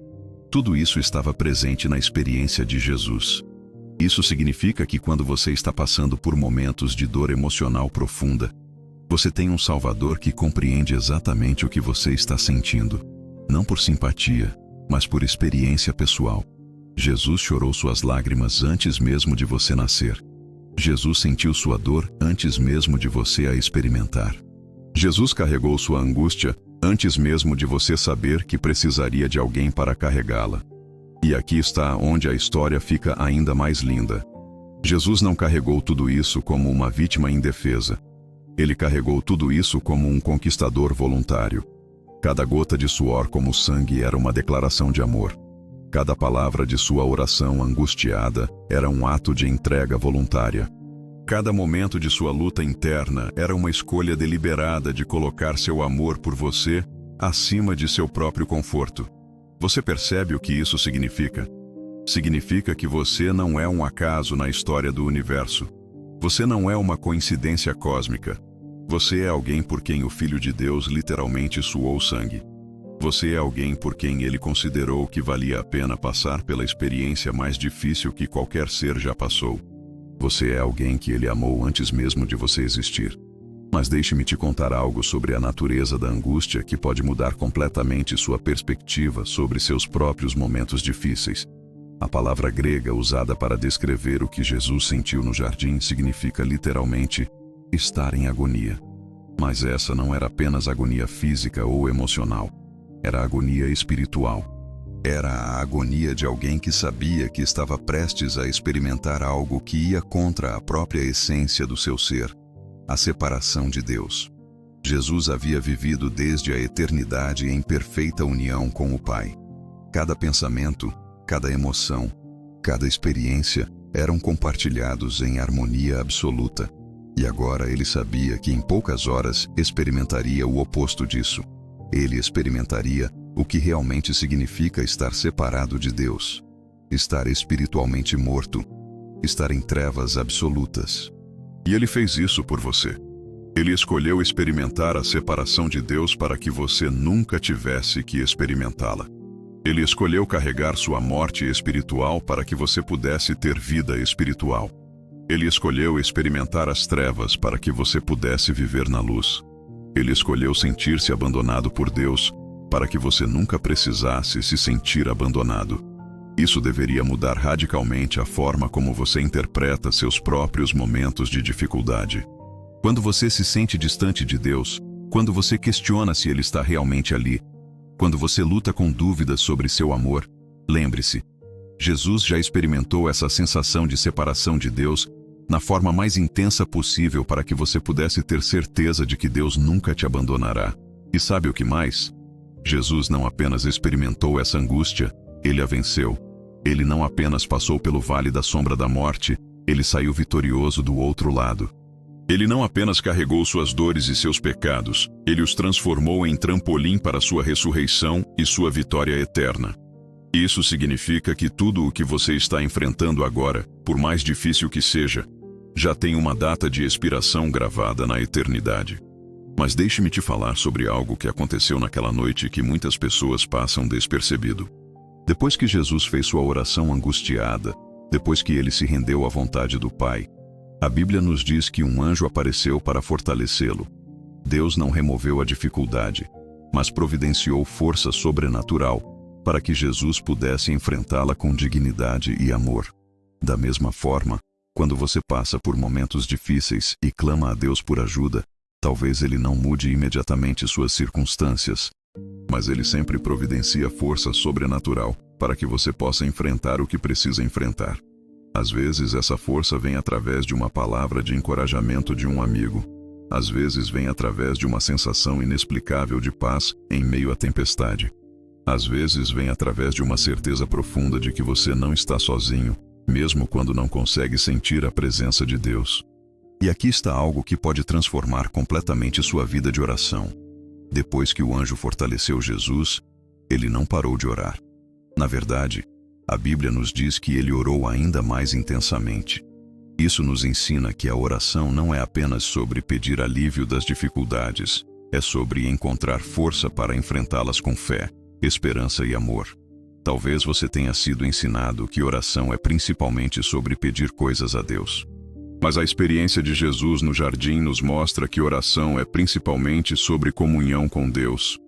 Tudo isso estava presente na experiência de Jesus. Isso significa que quando você está passando por momentos de dor emocional profunda, você tem um Salvador que compreende exatamente o que você está sentindo, não por simpatia, mas por experiência pessoal. Jesus chorou suas lágrimas antes mesmo de você nascer. Jesus sentiu sua dor antes mesmo de você a experimentar. Jesus carregou sua angústia antes mesmo de você saber que precisaria de alguém para carregá-la. E aqui está onde a história fica ainda mais linda. Jesus não carregou tudo isso como uma vítima indefesa. Ele carregou tudo isso como um conquistador voluntário. Cada gota de suor como sangue era uma declaração de amor. Cada palavra de sua oração angustiada era um ato de entrega voluntária. Cada momento de sua luta interna era uma escolha deliberada de colocar seu amor por você acima de seu próprio conforto. Você percebe o que isso significa? Significa que você não é um acaso na história do universo. Você não é uma coincidência cósmica. Você é alguém por quem o Filho de Deus literalmente suou sangue. Você é alguém por quem ele considerou que valia a pena passar pela experiência mais difícil que qualquer ser já passou. Você é alguém que ele amou antes mesmo de você existir. Mas deixe-me te contar algo sobre a natureza da angústia que pode mudar completamente sua perspectiva sobre seus próprios momentos difíceis. A palavra grega usada para descrever o que Jesus sentiu no jardim significa literalmente estar em agonia. Mas essa não era apenas agonia física ou emocional. Era agonia espiritual. Era a agonia de alguém que sabia que estava prestes a experimentar algo que ia contra a própria essência do seu ser, a separação de Deus. Jesus havia vivido desde a eternidade em perfeita união com o Pai. Cada pensamento, cada emoção, cada experiência eram compartilhados em harmonia absoluta. E agora ele sabia que em poucas horas experimentaria o oposto disso. Ele experimentaria o que realmente significa estar separado de Deus, estar espiritualmente morto, estar em trevas absolutas. E ele fez isso por você. Ele escolheu experimentar a separação de Deus para que você nunca tivesse que experimentá-la. Ele escolheu carregar sua morte espiritual para que você pudesse ter vida espiritual. Ele escolheu experimentar as trevas para que você pudesse viver na luz. Ele escolheu sentir-se abandonado por Deus para que você nunca precisasse se sentir abandonado. Isso deveria mudar radicalmente a forma como você interpreta seus próprios momentos de dificuldade. Quando você se sente distante de Deus, quando você questiona se Ele está realmente ali, quando você luta com dúvidas sobre seu amor, lembre-se, Jesus já experimentou essa sensação de separação de Deus na forma mais intensa possível para que você pudesse ter certeza de que Deus nunca te abandonará. E sabe o que mais? Jesus não apenas experimentou essa angústia, Ele a venceu. Ele não apenas passou pelo vale da sombra da morte, Ele saiu vitorioso do outro lado. Ele não apenas carregou suas dores e seus pecados, Ele os transformou em trampolim para sua ressurreição e sua vitória eterna. Isso significa que tudo o que você está enfrentando agora, por mais difícil que seja, já tem uma data de expiração gravada na eternidade. Mas deixe-me te falar sobre algo que aconteceu naquela noite que muitas pessoas passam despercebido. Depois que Jesus fez sua oração angustiada, depois que ele se rendeu à vontade do Pai, a Bíblia nos diz que um anjo apareceu para fortalecê-lo. Deus não removeu a dificuldade, mas providenciou força sobrenatural para que Jesus pudesse enfrentá-la com dignidade e amor. Da mesma forma, quando você passa por momentos difíceis e clama a Deus por ajuda, talvez Ele não mude imediatamente suas circunstâncias, mas Ele sempre providencia força sobrenatural para que você possa enfrentar o que precisa enfrentar. Às vezes essa força vem através de uma palavra de encorajamento de um amigo. Às vezes vem através de uma sensação inexplicável de paz em meio à tempestade. Às vezes vem através de uma certeza profunda de que você não está sozinho, mesmo quando não consegue sentir a presença de Deus. E aqui está algo que pode transformar completamente sua vida de oração. Depois que o anjo fortaleceu Jesus, ele não parou de orar. Na verdade, a Bíblia nos diz que ele orou ainda mais intensamente. Isso nos ensina que a oração não é apenas sobre pedir alívio das dificuldades, é sobre encontrar força para enfrentá-las com fé, esperança e amor. Talvez você tenha sido ensinado que oração é principalmente sobre pedir coisas a Deus. Mas a experiência de Jesus no jardim nos mostra que oração é principalmente sobre comunhão com Deus.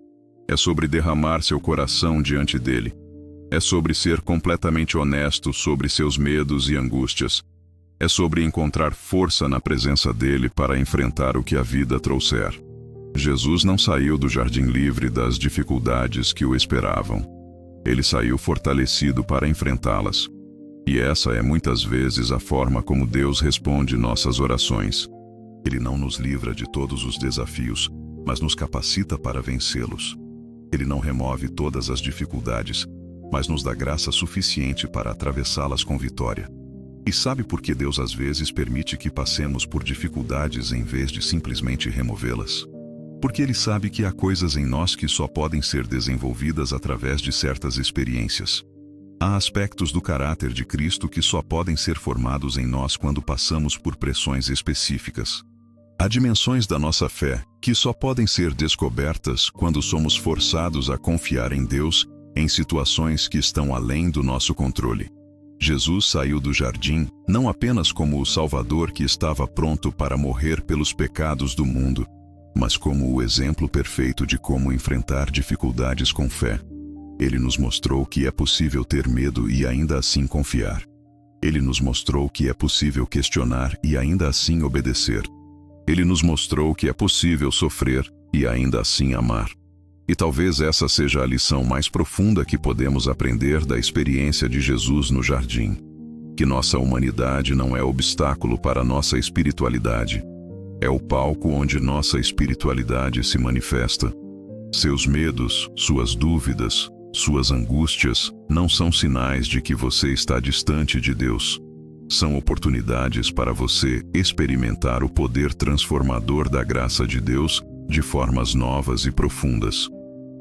É sobre derramar seu coração diante dele. É sobre ser completamente honesto sobre seus medos e angústias. É sobre encontrar força na presença dele para enfrentar o que a vida trouxer. Jesus não saiu do jardim livre das dificuldades que o esperavam. Ele saiu fortalecido para enfrentá-las. E essa é muitas vezes a forma como Deus responde nossas orações. Ele não nos livra de todos os desafios, mas nos capacita para vencê-los. Ele não remove todas as dificuldades, mas nos dá graça suficiente para atravessá-las com vitória. E sabe por que Deus às vezes permite que passemos por dificuldades em vez de simplesmente removê-las? Porque Ele sabe que há coisas em nós que só podem ser desenvolvidas através de certas experiências. Há aspectos do caráter de Cristo que só podem ser formados em nós quando passamos por pressões específicas. Há dimensões da nossa fé que só podem ser descobertas quando somos forçados a confiar em Deus em situações que estão além do nosso controle. Jesus saiu do jardim não apenas como o Salvador que estava pronto para morrer pelos pecados do mundo, mas como o exemplo perfeito de como enfrentar dificuldades com fé. Ele nos mostrou que é possível ter medo e ainda assim confiar. Ele nos mostrou que é possível questionar e ainda assim obedecer. Ele nos mostrou que é possível sofrer e ainda assim amar. E talvez essa seja a lição mais profunda que podemos aprender da experiência de Jesus no jardim. Que nossa humanidade não é obstáculo para nossa espiritualidade. É o palco onde nossa espiritualidade se manifesta. Seus medos, suas dúvidas, suas angústias não são sinais de que você está distante de Deus. São oportunidades para você experimentar o poder transformador da graça de Deus de formas novas e profundas.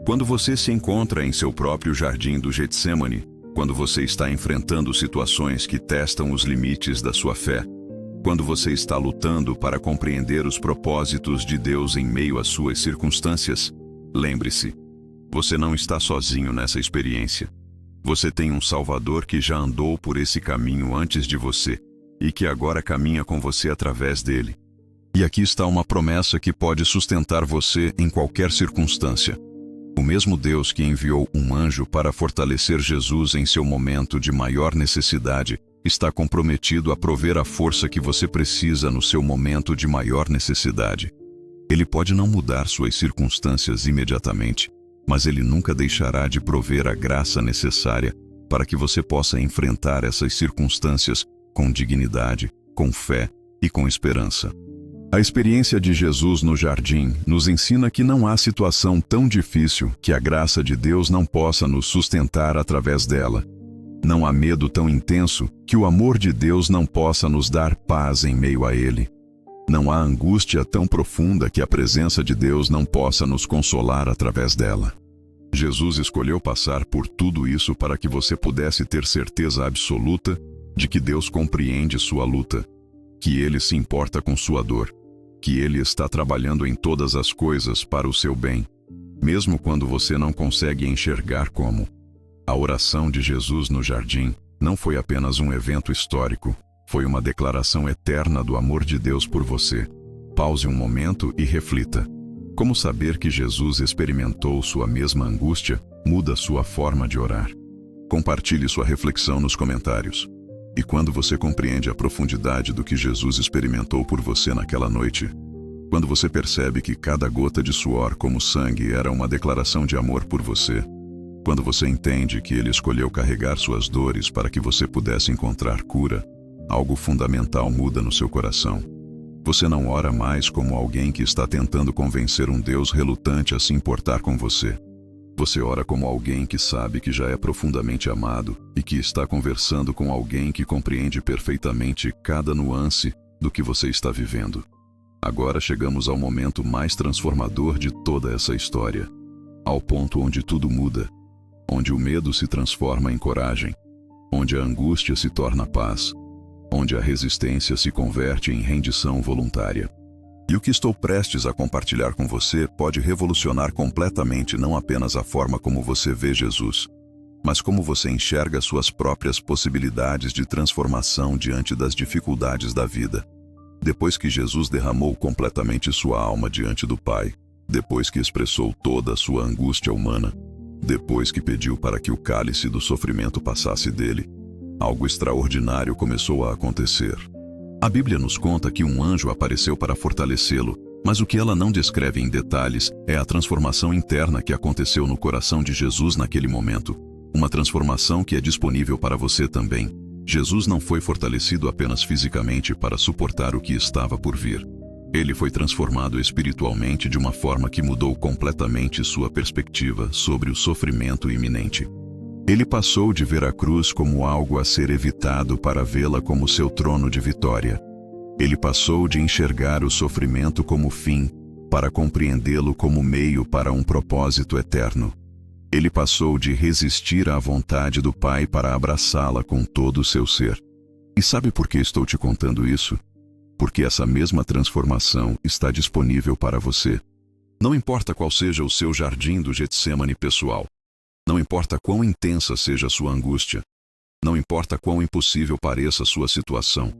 Quando você se encontra em seu próprio jardim do Getsêmani, quando você está enfrentando situações que testam os limites da sua fé, quando você está lutando para compreender os propósitos de Deus em meio às suas circunstâncias, lembre-se, você não está sozinho nessa experiência. Você tem um Salvador que já andou por esse caminho antes de você, e que agora caminha com você através dele. E aqui está uma promessa que pode sustentar você em qualquer circunstância. O mesmo Deus que enviou um anjo para fortalecer Jesus em seu momento de maior necessidade está comprometido a prover a força que você precisa no seu momento de maior necessidade. Ele pode não mudar suas circunstâncias imediatamente, mas ele nunca deixará de prover a graça necessária para que você possa enfrentar essas circunstâncias com dignidade, com fé e com esperança. A experiência de Jesus no jardim nos ensina que não há situação tão difícil que a graça de Deus não possa nos sustentar através dela. Não há medo tão intenso que o amor de Deus não possa nos dar paz em meio a ele. Não há angústia tão profunda que a presença de Deus não possa nos consolar através dela. Jesus escolheu passar por tudo isso para que você pudesse ter certeza absoluta de que Deus compreende sua luta, que Ele se importa com sua dor, que Ele está trabalhando em todas as coisas para o seu bem, mesmo quando você não consegue enxergar como. A oração de Jesus no jardim não foi apenas um evento histórico, foi uma declaração eterna do amor de Deus por você. Pause um momento e reflita. Como saber que Jesus experimentou sua mesma angústia muda sua forma de orar? Compartilhe sua reflexão nos comentários. E quando você compreende a profundidade do que Jesus experimentou por você naquela noite, quando você percebe que cada gota de suor como sangue era uma declaração de amor por você, quando você entende que Ele escolheu carregar suas dores para que você pudesse encontrar cura, algo fundamental muda no seu coração. Você não ora mais como alguém que está tentando convencer um Deus relutante a se importar com você. Você ora como alguém que sabe que já é profundamente amado e que está conversando com alguém que compreende perfeitamente cada nuance do que você está vivendo. Agora chegamos ao momento mais transformador de toda essa história. Ao ponto onde tudo muda. Onde o medo se transforma em coragem. Onde a angústia se torna paz. Onde a resistência se converte em rendição voluntária. E o que estou prestes a compartilhar com você pode revolucionar completamente não apenas a forma como você vê Jesus, mas como você enxerga suas próprias possibilidades de transformação diante das dificuldades da vida. Depois que Jesus derramou completamente sua alma diante do Pai, depois que expressou toda a sua angústia humana, depois que pediu para que o cálice do sofrimento passasse dele, algo extraordinário começou a acontecer. A Bíblia nos conta que um anjo apareceu para fortalecê-lo, mas o que ela não descreve em detalhes é a transformação interna que aconteceu no coração de Jesus naquele momento. Uma transformação que é disponível para você também. Jesus não foi fortalecido apenas fisicamente para suportar o que estava por vir. Ele foi transformado espiritualmente de uma forma que mudou completamente sua perspectiva sobre o sofrimento iminente. Ele passou de ver a cruz como algo a ser evitado para vê-la como seu trono de vitória. Ele passou de enxergar o sofrimento como fim, para compreendê-lo como meio para um propósito eterno. Ele passou de resistir à vontade do Pai para abraçá-la com todo o seu ser. E sabe por que estou te contando isso? Porque essa mesma transformação está disponível para você. Não importa qual seja o seu jardim do Getsêmani pessoal. Não importa quão intensa seja a sua angústia. Não importa quão impossível pareça a sua situação.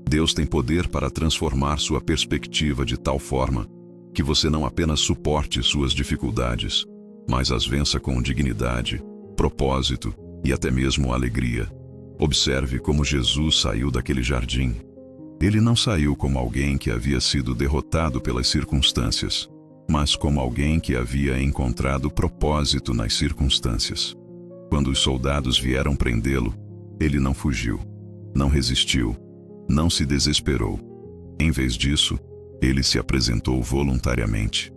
Deus tem poder para transformar sua perspectiva de tal forma que você não apenas suporte suas dificuldades, mas as vença com dignidade, propósito e até mesmo alegria. Observe como Jesus saiu daquele jardim. Ele não saiu como alguém que havia sido derrotado pelas circunstâncias, mas como alguém que havia encontrado propósito nas circunstâncias. Quando os soldados vieram prendê-lo, ele não fugiu, não resistiu, não se desesperou. Em vez disso, ele se apresentou voluntariamente.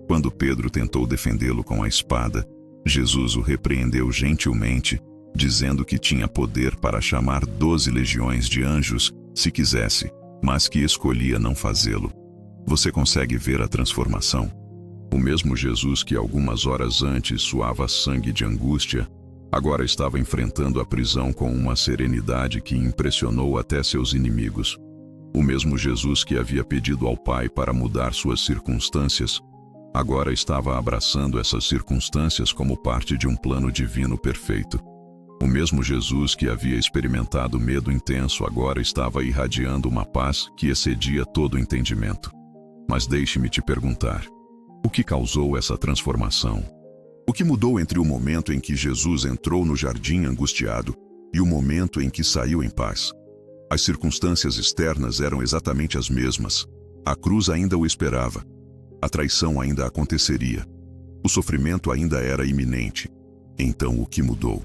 Quando Pedro tentou defendê-lo com a espada, Jesus o repreendeu gentilmente, dizendo que tinha poder para chamar 12 legiões de anjos, se quisesse, mas que escolhia não fazê-lo. Você consegue ver a transformação? O mesmo Jesus que algumas horas antes suava sangue de angústia, agora estava enfrentando a prisão com uma serenidade que impressionou até seus inimigos. O mesmo Jesus que havia pedido ao Pai para mudar suas circunstâncias, agora estava abraçando essas circunstâncias como parte de um plano divino perfeito. O mesmo Jesus que havia experimentado medo intenso agora estava irradiando uma paz que excedia todo o entendimento. Mas deixe-me te perguntar: o que causou essa transformação? O que mudou entre o momento em que Jesus entrou no jardim angustiado e o momento em que saiu em paz? As circunstâncias externas eram exatamente as mesmas. A cruz ainda o esperava. A traição ainda aconteceria. O sofrimento ainda era iminente. Então o que mudou?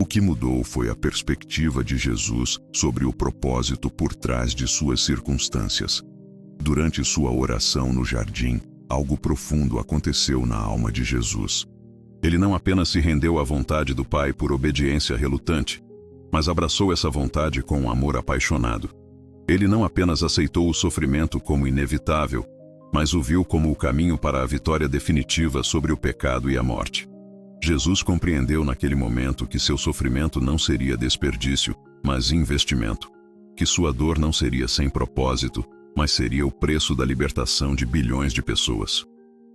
O que mudou foi a perspectiva de Jesus sobre o propósito por trás de suas circunstâncias. Durante sua oração no jardim, algo profundo aconteceu na alma de Jesus. Ele não apenas se rendeu à vontade do Pai por obediência relutante, mas abraçou essa vontade com um amor apaixonado. Ele não apenas aceitou o sofrimento como inevitável, mas o viu como o caminho para a vitória definitiva sobre o pecado e a morte. Jesus compreendeu naquele momento que seu sofrimento não seria desperdício, mas investimento. Que sua dor não seria sem propósito, mas seria o preço da libertação de bilhões de pessoas.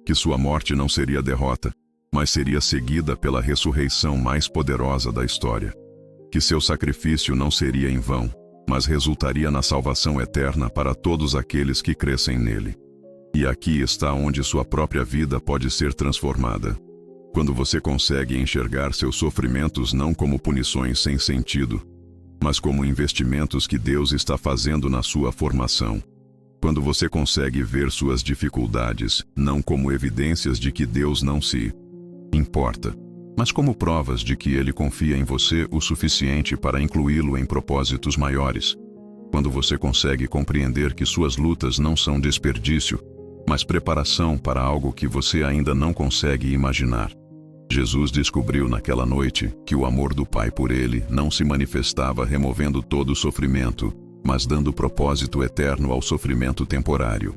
Que sua morte não seria derrota, mas seria seguida pela ressurreição mais poderosa da história. Que seu sacrifício não seria em vão, mas resultaria na salvação eterna para todos aqueles que crescem nele. E aqui está onde sua própria vida pode ser transformada. Quando você consegue enxergar seus sofrimentos não como punições sem sentido, mas como investimentos que Deus está fazendo na sua formação. Quando você consegue ver suas dificuldades não como evidências de que Deus não se importa, mas como provas de que Ele confia em você o suficiente para incluí-lo em propósitos maiores. Quando você consegue compreender que suas lutas não são desperdício, mas preparação para algo que você ainda não consegue imaginar. Jesus descobriu naquela noite que o amor do Pai por ele não se manifestava removendo todo o sofrimento, mas dando propósito eterno ao sofrimento temporário.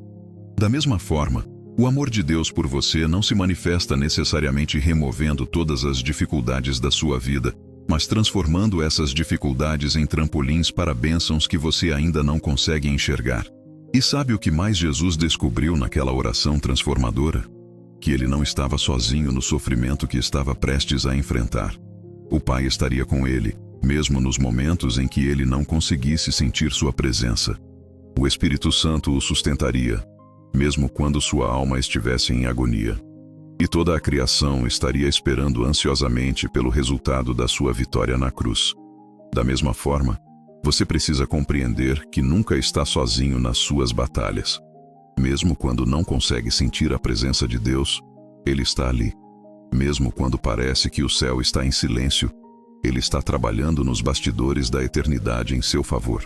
Da mesma forma, o amor de Deus por você não se manifesta necessariamente removendo todas as dificuldades da sua vida, mas transformando essas dificuldades em trampolins para bênçãos que você ainda não consegue enxergar. E sabe o que mais Jesus descobriu naquela oração transformadora? Que ele não estava sozinho no sofrimento que estava prestes a enfrentar. O Pai estaria com ele, mesmo nos momentos em que ele não conseguisse sentir sua presença. O Espírito Santo o sustentaria, mesmo quando sua alma estivesse em agonia. E toda a criação estaria esperando ansiosamente pelo resultado da sua vitória na cruz. Da mesma forma, você precisa compreender que nunca está sozinho nas suas batalhas. Mesmo quando não consegue sentir a presença de Deus, Ele está ali. Mesmo quando parece que o céu está em silêncio, Ele está trabalhando nos bastidores da eternidade em seu favor.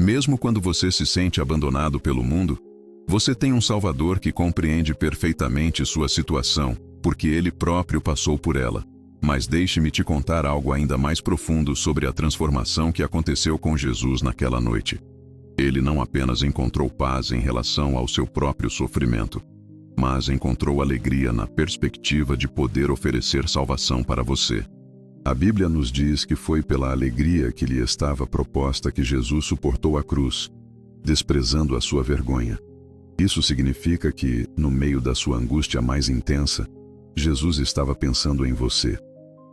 Mesmo quando você se sente abandonado pelo mundo, você tem um Salvador que compreende perfeitamente sua situação, porque Ele próprio passou por ela. Mas deixe-me te contar algo ainda mais profundo sobre a transformação que aconteceu com Jesus naquela noite. Ele não apenas encontrou paz em relação ao seu próprio sofrimento, mas encontrou alegria na perspectiva de poder oferecer salvação para você. A Bíblia nos diz que foi pela alegria que lhe estava proposta que Jesus suportou a cruz, desprezando a sua vergonha. Isso significa que, no meio da sua angústia mais intensa, Jesus estava pensando em você.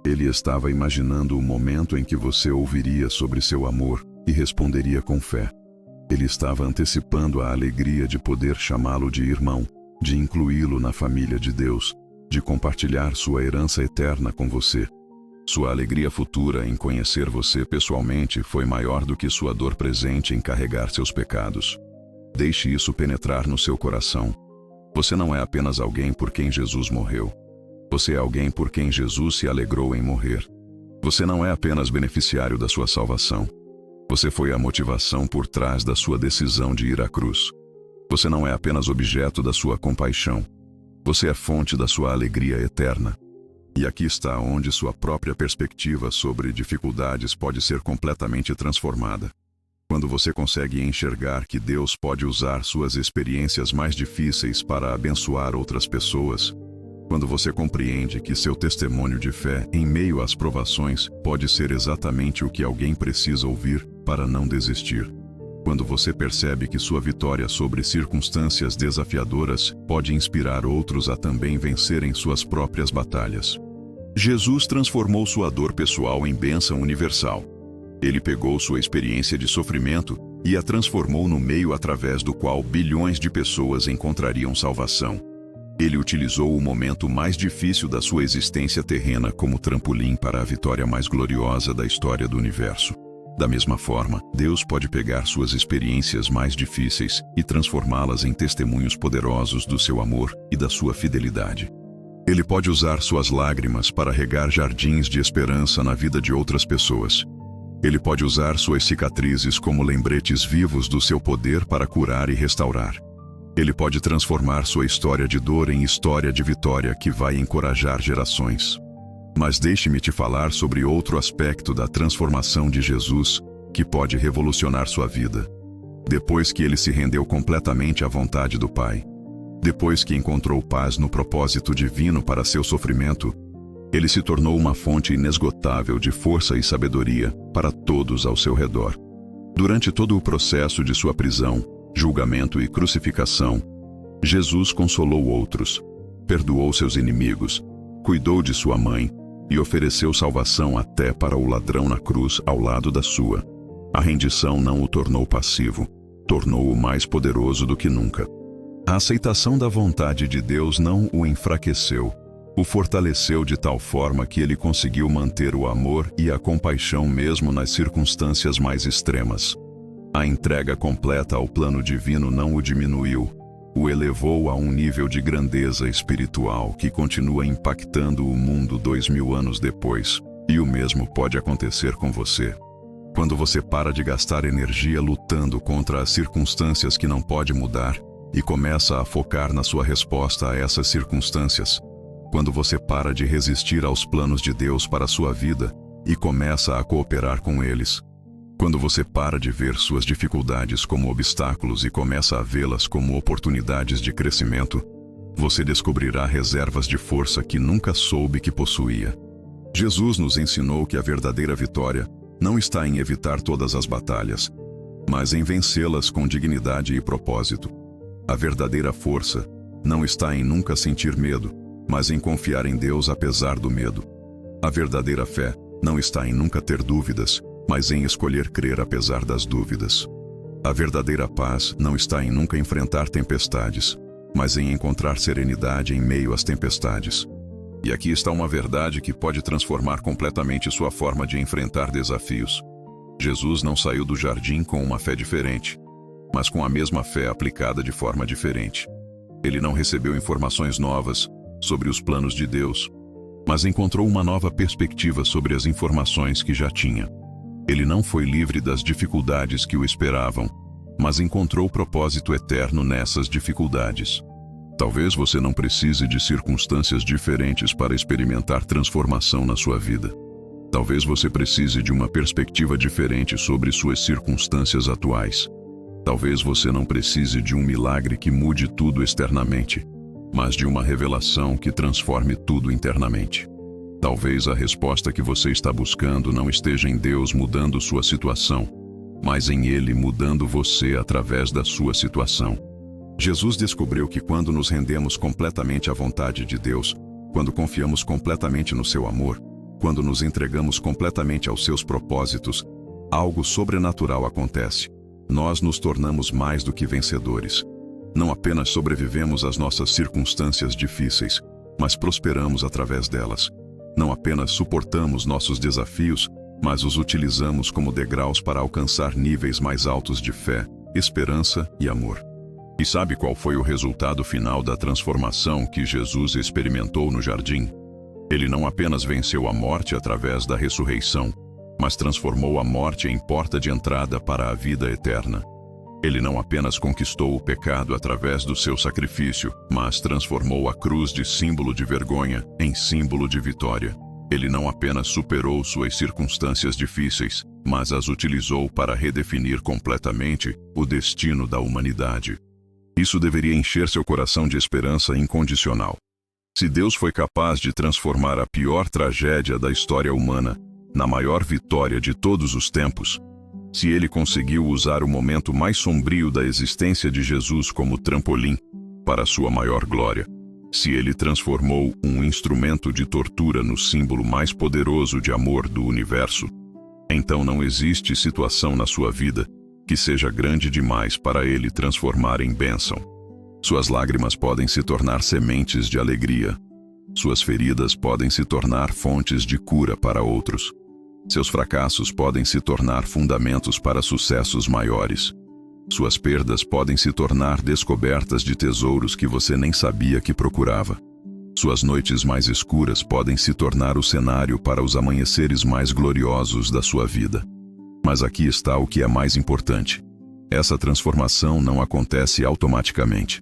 Ele estava imaginando o momento em que você ouviria sobre seu amor e responderia com fé. Ele estava antecipando a alegria de poder chamá-lo de irmão, de incluí-lo na família de Deus, de compartilhar sua herança eterna com você. Sua alegria futura em conhecer você pessoalmente foi maior do que sua dor presente em carregar seus pecados. Deixe isso penetrar no seu coração. Você não é apenas alguém por quem Jesus morreu. Você é alguém por quem Jesus se alegrou em morrer. Você não é apenas beneficiário da sua salvação. Você foi a motivação por trás da sua decisão de ir à cruz. Você não é apenas objeto da sua compaixão. Você é fonte da sua alegria eterna. E aqui está onde sua própria perspectiva sobre dificuldades pode ser completamente transformada. Quando você consegue enxergar que Deus pode usar suas experiências mais difíceis para abençoar outras pessoas, quando você compreende que seu testemunho de fé em meio às provações pode ser exatamente o que alguém precisa ouvir para não desistir. Quando você percebe que sua vitória sobre circunstâncias desafiadoras pode inspirar outros a também vencerem suas próprias batalhas. Jesus transformou sua dor pessoal em bênção universal. Ele pegou sua experiência de sofrimento e a transformou no meio através do qual bilhões de pessoas encontrariam salvação. Ele utilizou o momento mais difícil da sua existência terrena como trampolim para a vitória mais gloriosa da história do universo. Da mesma forma, Deus pode pegar suas experiências mais difíceis e transformá-las em testemunhos poderosos do seu amor e da sua fidelidade. Ele pode usar suas lágrimas para regar jardins de esperança na vida de outras pessoas. Ele pode usar suas cicatrizes como lembretes vivos do seu poder para curar e restaurar. Ele pode transformar sua história de dor em história de vitória que vai encorajar gerações. Mas deixe-me te falar sobre outro aspecto da transformação de Jesus que pode revolucionar sua vida. Depois que ele se rendeu completamente à vontade do Pai, depois que encontrou paz no propósito divino para seu sofrimento, ele se tornou uma fonte inesgotável de força e sabedoria para todos ao seu redor. Durante todo o processo de sua prisão, julgamento e crucificação, Jesus consolou outros, perdoou seus inimigos, cuidou de sua mãe e ofereceu salvação até para o ladrão na cruz ao lado da sua. A rendição não o tornou passivo, tornou-o mais poderoso do que nunca. A aceitação da vontade de Deus não o enfraqueceu, o fortaleceu de tal forma que ele conseguiu manter o amor e a compaixão mesmo nas circunstâncias mais extremas. A entrega completa ao plano divino não o diminuiu, o elevou a um nível de grandeza espiritual que continua impactando o mundo 2000 anos depois. E o mesmo pode acontecer com você. Quando você para de gastar energia lutando contra as circunstâncias que não pode mudar e começa a focar na sua resposta a essas circunstâncias, quando você para de resistir aos planos de Deus para a sua vida e começa a cooperar com eles, quando você para de ver suas dificuldades como obstáculos e começa a vê-las como oportunidades de crescimento, você descobrirá reservas de força que nunca soube que possuía. Jesus nos ensinou que a verdadeira vitória não está em evitar todas as batalhas, mas em vencê-las com dignidade e propósito. A verdadeira força não está em nunca sentir medo, mas em confiar em Deus apesar do medo. A verdadeira fé não está em nunca ter dúvidas, mas em escolher crer apesar das dúvidas. A verdadeira paz não está em nunca enfrentar tempestades, mas em encontrar serenidade em meio às tempestades. E aqui está uma verdade que pode transformar completamente sua forma de enfrentar desafios. Jesus não saiu do jardim com uma fé diferente, mas com a mesma fé aplicada de forma diferente. Ele não recebeu informações novas sobre os planos de Deus, mas encontrou uma nova perspectiva sobre as informações que já tinha. Ele não foi livre das dificuldades que o esperavam, mas encontrou propósito eterno nessas dificuldades. Talvez você não precise de circunstâncias diferentes para experimentar transformação na sua vida. Talvez você precise de uma perspectiva diferente sobre suas circunstâncias atuais. Talvez você não precise de um milagre que mude tudo externamente, mas de uma revelação que transforme tudo internamente. Talvez a resposta que você está buscando não esteja em Deus mudando sua situação, mas em Ele mudando você através da sua situação. Jesus descobriu que quando nos rendemos completamente à vontade de Deus, quando confiamos completamente no seu amor, quando nos entregamos completamente aos seus propósitos, algo sobrenatural acontece. Nós nos tornamos mais do que vencedores. Não apenas sobrevivemos às nossas circunstâncias difíceis, mas prosperamos através delas. Não apenas suportamos nossos desafios, mas os utilizamos como degraus para alcançar níveis mais altos de fé, esperança e amor. E sabe qual foi o resultado final da transformação que Jesus experimentou no jardim? Ele não apenas venceu a morte através da ressurreição, mas transformou a morte em porta de entrada para a vida eterna. Ele não apenas conquistou o pecado através do seu sacrifício, mas transformou a cruz de símbolo de vergonha em símbolo de vitória. Ele não apenas superou suas circunstâncias difíceis, mas as utilizou para redefinir completamente o destino da humanidade. Isso deveria encher seu coração de esperança incondicional. Se Deus foi capaz de transformar a pior tragédia da história humana na maior vitória de todos os tempos, se ele conseguiu usar o momento mais sombrio da existência de Jesus como trampolim para sua maior glória, Se ele transformou um instrumento de tortura no símbolo mais poderoso de amor do universo, então não existe situação na sua vida que seja grande demais para ele transformar em bênção. Suas lágrimas podem se tornar sementes de alegria. Suas feridas podem se tornar fontes de cura para outros. Seus fracassos podem se tornar fundamentos para sucessos maiores. Suas perdas podem se tornar descobertas de tesouros que você nem sabia que procurava. Suas noites mais escuras podem se tornar o cenário para os amanheceres mais gloriosos da sua vida. Mas aqui está o que é mais importante. Essa transformação não acontece automaticamente.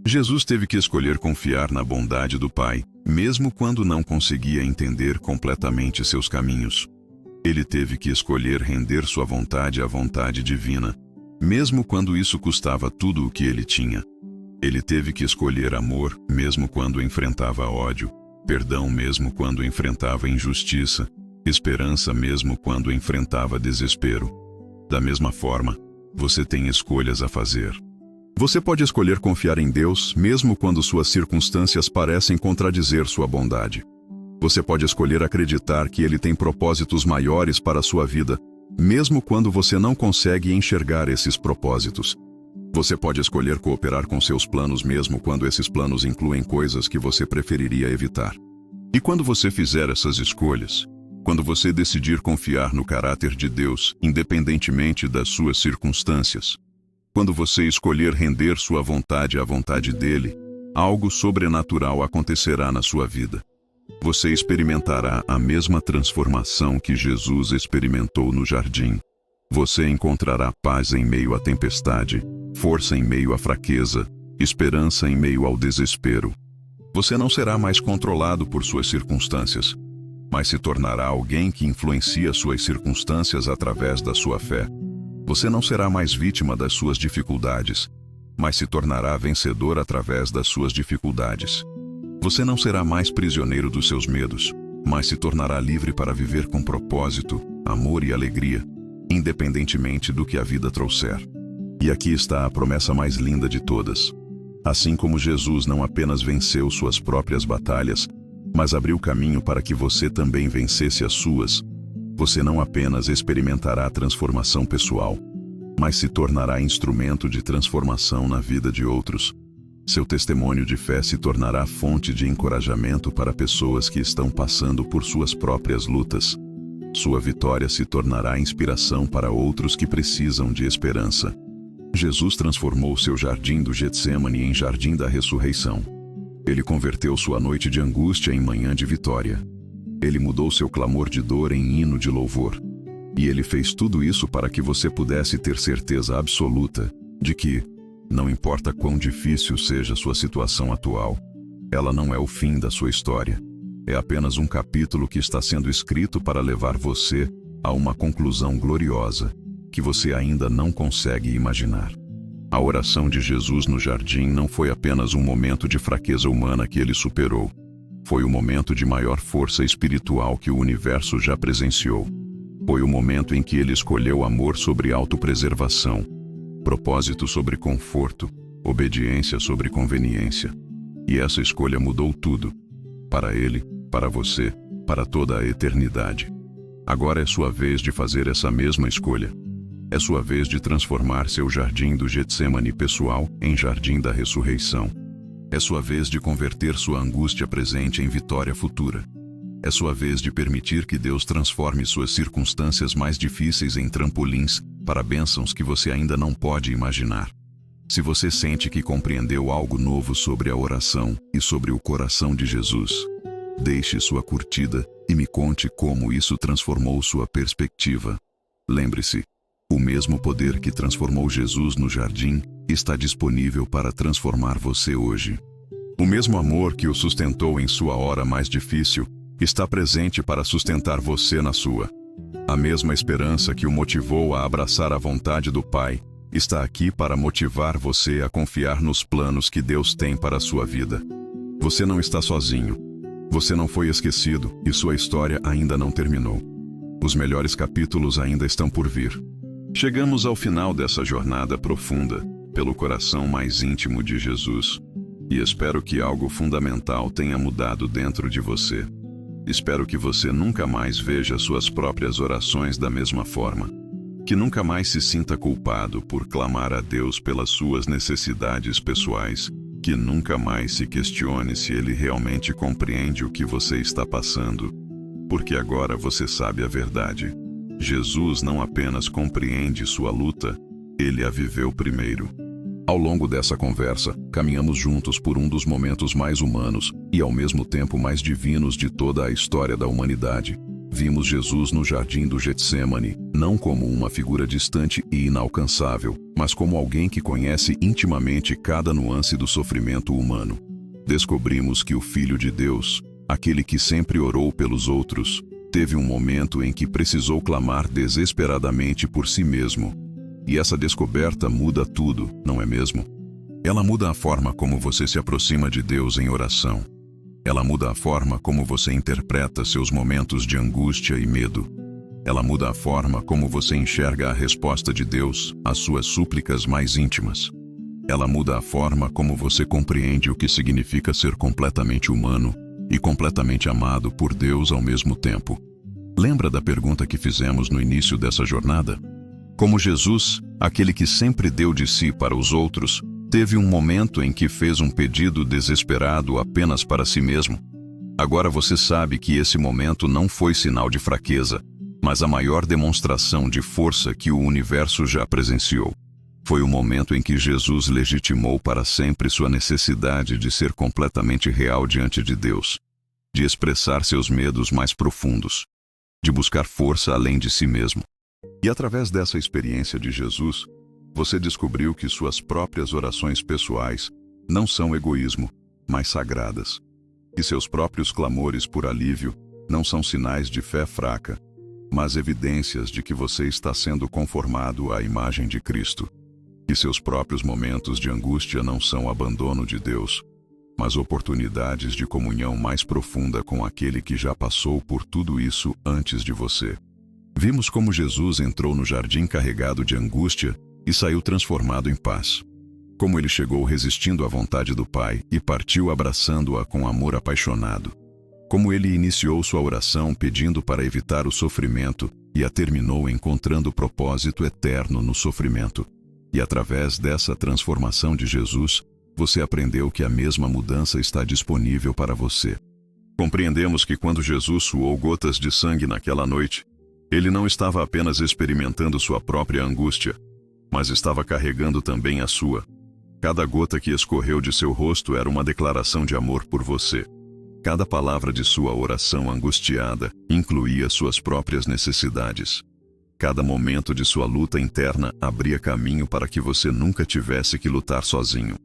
Jesus teve que escolher confiar na bondade do Pai, mesmo quando não conseguia entender completamente seus caminhos. Ele teve que escolher render sua vontade à vontade divina, mesmo quando isso custava tudo o que ele tinha. Ele teve que escolher amor, mesmo quando enfrentava ódio, perdão mesmo quando enfrentava injustiça, esperança mesmo quando enfrentava desespero. Da mesma forma, você tem escolhas a fazer. Você pode escolher confiar em Deus, mesmo quando suas circunstâncias parecem contradizer sua bondade. Você pode escolher acreditar que Ele tem propósitos maiores para a sua vida, mesmo quando você não consegue enxergar esses propósitos. Você pode escolher cooperar com seus planos mesmo quando esses planos incluem coisas que você preferiria evitar. E quando você fizer essas escolhas, quando você decidir confiar no caráter de Deus, independentemente das suas circunstâncias, quando você escolher render sua vontade à vontade dele, algo sobrenatural acontecerá na sua vida. Você experimentará a mesma transformação que Jesus experimentou no jardim. Você encontrará paz em meio à tempestade, força em meio à fraqueza, esperança em meio ao desespero. Você não será mais controlado por suas circunstâncias, mas se tornará alguém que influencia suas circunstâncias através da sua fé. Você não será mais vítima das suas dificuldades, mas se tornará vencedor através das suas dificuldades. Você não será mais prisioneiro dos seus medos, mas se tornará livre para viver com propósito, amor e alegria, independentemente do que a vida trouxer. E aqui está a promessa mais linda de todas. Assim como Jesus não apenas venceu suas próprias batalhas, mas abriu caminho para que você também vencesse as suas, você não apenas experimentará a transformação pessoal, mas se tornará instrumento de transformação na vida de outros. Seu testemunho de fé se tornará fonte de encorajamento para pessoas que estão passando por suas próprias lutas. Sua vitória se tornará inspiração para outros que precisam de esperança. Jesus transformou seu jardim do Getsêmani em jardim da ressurreição. Ele converteu sua noite de angústia em manhã de vitória. Ele mudou seu clamor de dor em hino de louvor. E ele fez tudo isso para que você pudesse ter certeza absoluta de que, não importa quão difícil seja sua situação atual, ela não é o fim da sua história. É apenas um capítulo que está sendo escrito para levar você a uma conclusão gloriosa que você ainda não consegue imaginar. A oração de Jesus no jardim não foi apenas um momento de fraqueza humana que ele superou. Foi o momento de maior força espiritual que o universo já presenciou. Foi o momento em que ele escolheu amor sobre autopreservação, propósito sobre conforto, obediência sobre conveniência. E essa escolha mudou tudo. Para ele, para você, para toda a eternidade. Agora é sua vez de fazer essa mesma escolha. É sua vez de transformar seu jardim do Getsêmani pessoal em jardim da ressurreição. É sua vez de converter sua angústia presente em vitória futura. É sua vez de permitir que Deus transforme suas circunstâncias mais difíceis em trampolins para bênçãos que você ainda não pode imaginar. Se você sente que compreendeu algo novo sobre a oração e sobre o coração de Jesus, deixe sua curtida e me conte como isso transformou sua perspectiva. Lembre-se, o mesmo poder que transformou Jesus no jardim está disponível para transformar você hoje. O mesmo amor que o sustentou em sua hora mais difícil está presente para sustentar você na sua. A mesma esperança que o motivou a abraçar a vontade do Pai está aqui para motivar você a confiar nos planos que Deus tem para a sua vida. Você não está sozinho. Você não foi esquecido e sua história ainda não terminou. Os melhores capítulos ainda estão por vir. Chegamos ao final dessa jornada profunda, pelo coração mais íntimo de Jesus. E espero que algo fundamental tenha mudado dentro de você. Espero que você nunca mais veja suas próprias orações da mesma forma. Que nunca mais se sinta culpado por clamar a Deus pelas suas necessidades pessoais. Que nunca mais se questione se Ele realmente compreende o que você está passando. Porque agora você sabe a verdade. Jesus não apenas compreende sua luta, Ele a viveu primeiro. Ao longo dessa conversa, caminhamos juntos por um dos momentos mais humanos e ao mesmo tempo mais divinos de toda a história da humanidade. Vimos Jesus no jardim do Getsêmani, não como uma figura distante e inalcançável, mas como alguém que conhece intimamente cada nuance do sofrimento humano. Descobrimos que o Filho de Deus, aquele que sempre orou pelos outros, teve um momento em que precisou clamar desesperadamente por si mesmo. E essa descoberta muda tudo, não é mesmo? Ela muda a forma como você se aproxima de Deus em oração. Ela muda a forma como você interpreta seus momentos de angústia e medo. Ela muda a forma como você enxerga a resposta de Deus às suas súplicas mais íntimas. Ela muda a forma como você compreende o que significa ser completamente humano e completamente amado por Deus ao mesmo tempo. Lembra da pergunta que fizemos no início dessa jornada? Como Jesus, aquele que sempre deu de si para os outros, teve um momento em que fez um pedido desesperado apenas para si mesmo? Agora você sabe que esse momento não foi sinal de fraqueza, mas a maior demonstração de força que o universo já presenciou. Foi o momento em que Jesus legitimou para sempre sua necessidade de ser completamente real diante de Deus, de expressar seus medos mais profundos, de buscar força além de si mesmo. E através dessa experiência de Jesus, você descobriu que suas próprias orações pessoais não são egoísmo, mas sagradas. Que seus próprios clamores por alívio não são sinais de fé fraca, mas evidências de que você está sendo conformado à imagem de Cristo. Que seus próprios momentos de angústia não são abandono de Deus, mas oportunidades de comunhão mais profunda com aquele que já passou por tudo isso antes de você. Vimos como Jesus entrou no jardim carregado de angústia e saiu transformado em paz. Como ele chegou resistindo à vontade do Pai e partiu abraçando-a com amor apaixonado. Como ele iniciou sua oração pedindo para evitar o sofrimento e a terminou encontrando propósito eterno no sofrimento. E através dessa transformação de Jesus, você aprendeu que a mesma mudança está disponível para você. Compreendemos que quando Jesus suou gotas de sangue naquela noite, ele não estava apenas experimentando sua própria angústia, mas estava carregando também a sua. Cada gota que escorreu de seu rosto era uma declaração de amor por você. Cada palavra de sua oração angustiada incluía suas próprias necessidades. Cada momento de sua luta interna abria caminho para que você nunca tivesse que lutar sozinho.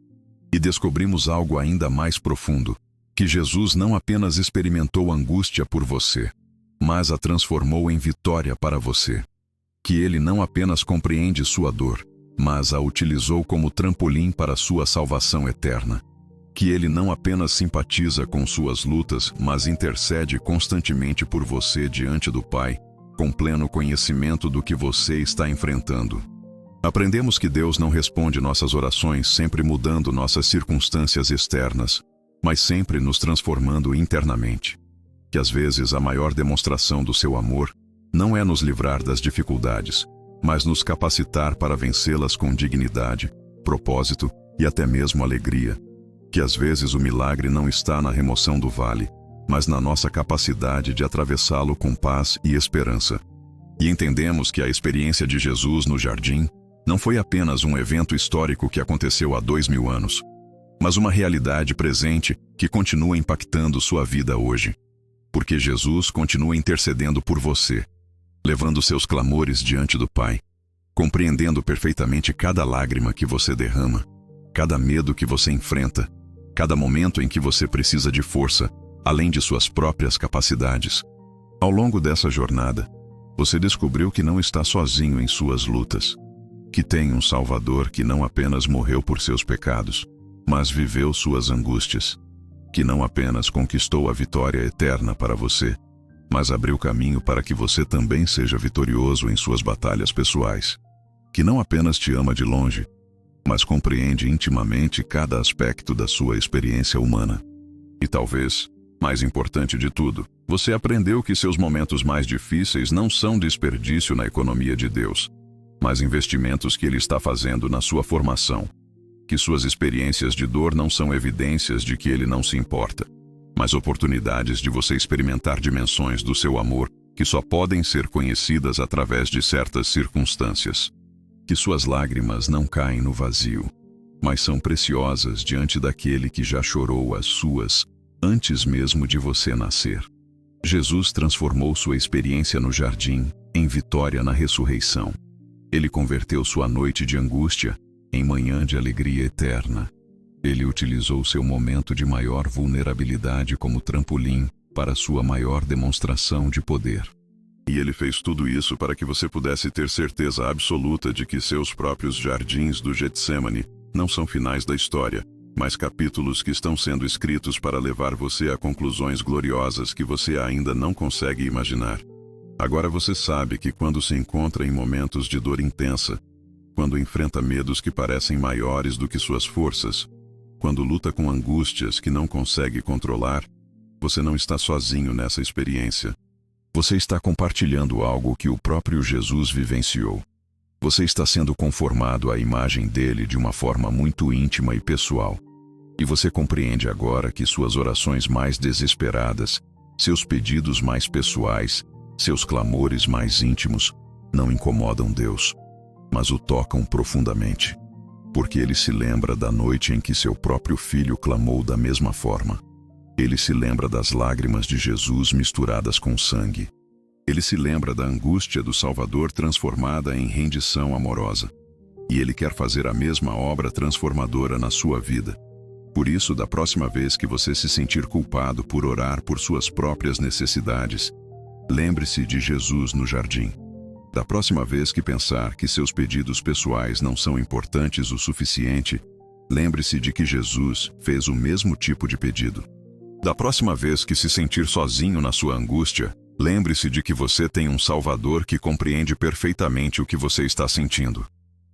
E descobrimos algo ainda mais profundo, que Jesus não apenas experimentou angústia por você, mas a transformou em vitória para você. Que ele não apenas compreende sua dor, mas a utilizou como trampolim para sua salvação eterna. Que ele não apenas simpatiza com suas lutas, mas intercede constantemente por você diante do Pai, com pleno conhecimento do que você está enfrentando. Aprendemos que Deus não responde nossas orações sempre mudando nossas circunstâncias externas, mas sempre nos transformando internamente. Que às vezes a maior demonstração do seu amor não é nos livrar das dificuldades, mas nos capacitar para vencê-las com dignidade, propósito e até mesmo alegria. Que às vezes o milagre não está na remoção do vale, mas na nossa capacidade de atravessá-lo com paz e esperança. E entendemos que a experiência de Jesus no jardim não foi apenas um evento histórico que aconteceu há 2000 anos, mas uma realidade presente que continua impactando sua vida hoje. Porque Jesus continua intercedendo por você, levando seus clamores diante do Pai, compreendendo perfeitamente cada lágrima que você derrama, cada medo que você enfrenta, cada momento em que você precisa de força, além de suas próprias capacidades. Ao longo dessa jornada, você descobriu que não está sozinho em suas lutas, que tem um Salvador que não apenas morreu por seus pecados, mas viveu suas angústias, que não apenas conquistou a vitória eterna para você, mas abriu caminho para que você também seja vitorioso em suas batalhas pessoais, que não apenas te ama de longe, mas compreende intimamente cada aspecto da sua experiência humana. E talvez, mais importante de tudo, você aprendeu que seus momentos mais difíceis não são desperdício na economia de Deus, mas investimentos que Ele está fazendo na sua formação. Que suas experiências de dor não são evidências de que Ele não se importa, mas oportunidades de você experimentar dimensões do seu amor que só podem ser conhecidas através de certas circunstâncias. Que suas lágrimas não caem no vazio, mas são preciosas diante daquele que já chorou as suas antes mesmo de você nascer. Jesus transformou sua experiência no jardim em vitória na ressurreição. Ele converteu sua noite de angústia em manhã de alegria eterna. Ele utilizou seu momento de maior vulnerabilidade como trampolim para sua maior demonstração de poder. E Ele fez tudo isso para que você pudesse ter certeza absoluta de que seus próprios jardins do Getsêmani não são finais da história, mas capítulos que estão sendo escritos para levar você a conclusões gloriosas que você ainda não consegue imaginar. Agora você sabe que quando se encontra em momentos de dor intensa, quando enfrenta medos que parecem maiores do que suas forças, quando luta com angústias que não consegue controlar, você não está sozinho nessa experiência. Você está compartilhando algo que o próprio Jesus vivenciou. Você está sendo conformado à imagem dele de uma forma muito íntima e pessoal. E você compreende agora que suas orações mais desesperadas, seus pedidos mais pessoais, seus clamores mais íntimos, não incomodam Deus, mas o tocam profundamente. Porque ele se lembra da noite em que seu próprio filho clamou da mesma forma. Ele se lembra das lágrimas de Jesus misturadas com sangue. Ele se lembra da angústia do Salvador transformada em rendição amorosa. E ele quer fazer a mesma obra transformadora na sua vida. Por isso, da próxima vez que você se sentir culpado por orar por suas próprias necessidades, lembre-se de Jesus no jardim. Da próxima vez que pensar que seus pedidos pessoais não são importantes o suficiente, lembre-se de que Jesus fez o mesmo tipo de pedido. Da próxima vez que se sentir sozinho na sua angústia, lembre-se de que você tem um Salvador que compreende perfeitamente o que você está sentindo.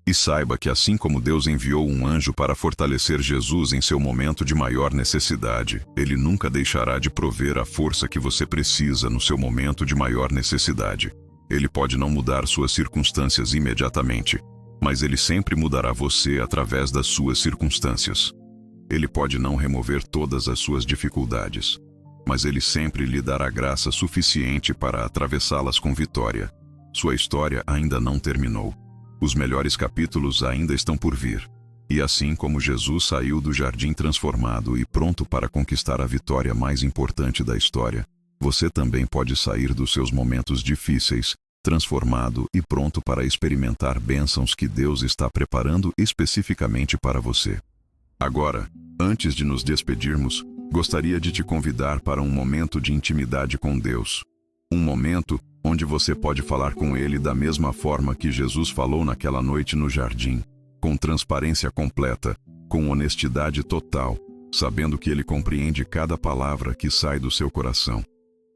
E saiba que assim como Deus enviou um anjo para fortalecer Jesus em seu momento de maior necessidade, Ele nunca deixará de prover a força que você precisa no seu momento de maior necessidade. Ele pode não mudar suas circunstâncias imediatamente, mas Ele sempre mudará você através das suas circunstâncias. Ele pode não remover todas as suas dificuldades, mas Ele sempre lhe dará graça suficiente para atravessá-las com vitória. Sua história ainda não terminou. Os melhores capítulos ainda estão por vir. E assim como Jesus saiu do jardim transformado e pronto para conquistar a vitória mais importante da história, você também pode sair dos seus momentos difíceis, transformado e pronto para experimentar bênçãos que Deus está preparando especificamente para você. Agora, antes de nos despedirmos, gostaria de te convidar para um momento de intimidade com Deus. Um momento onde você pode falar com Ele da mesma forma que Jesus falou naquela noite no jardim, com transparência completa, com honestidade total, sabendo que Ele compreende cada palavra que sai do seu coração.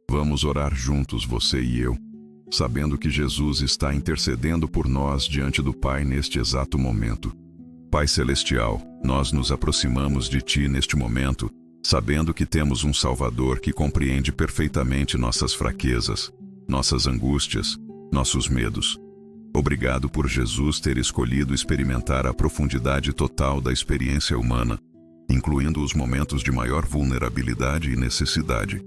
Vamos orar juntos, você e eu, sabendo que Jesus está intercedendo por nós diante do Pai neste exato momento. Pai Celestial, nós nos aproximamos de Ti neste momento, sabendo que temos um Salvador que compreende perfeitamente nossas fraquezas, nossas angústias, nossos medos. Obrigado por Jesus ter escolhido experimentar a profundidade total da experiência humana, incluindo os momentos de maior vulnerabilidade e necessidade.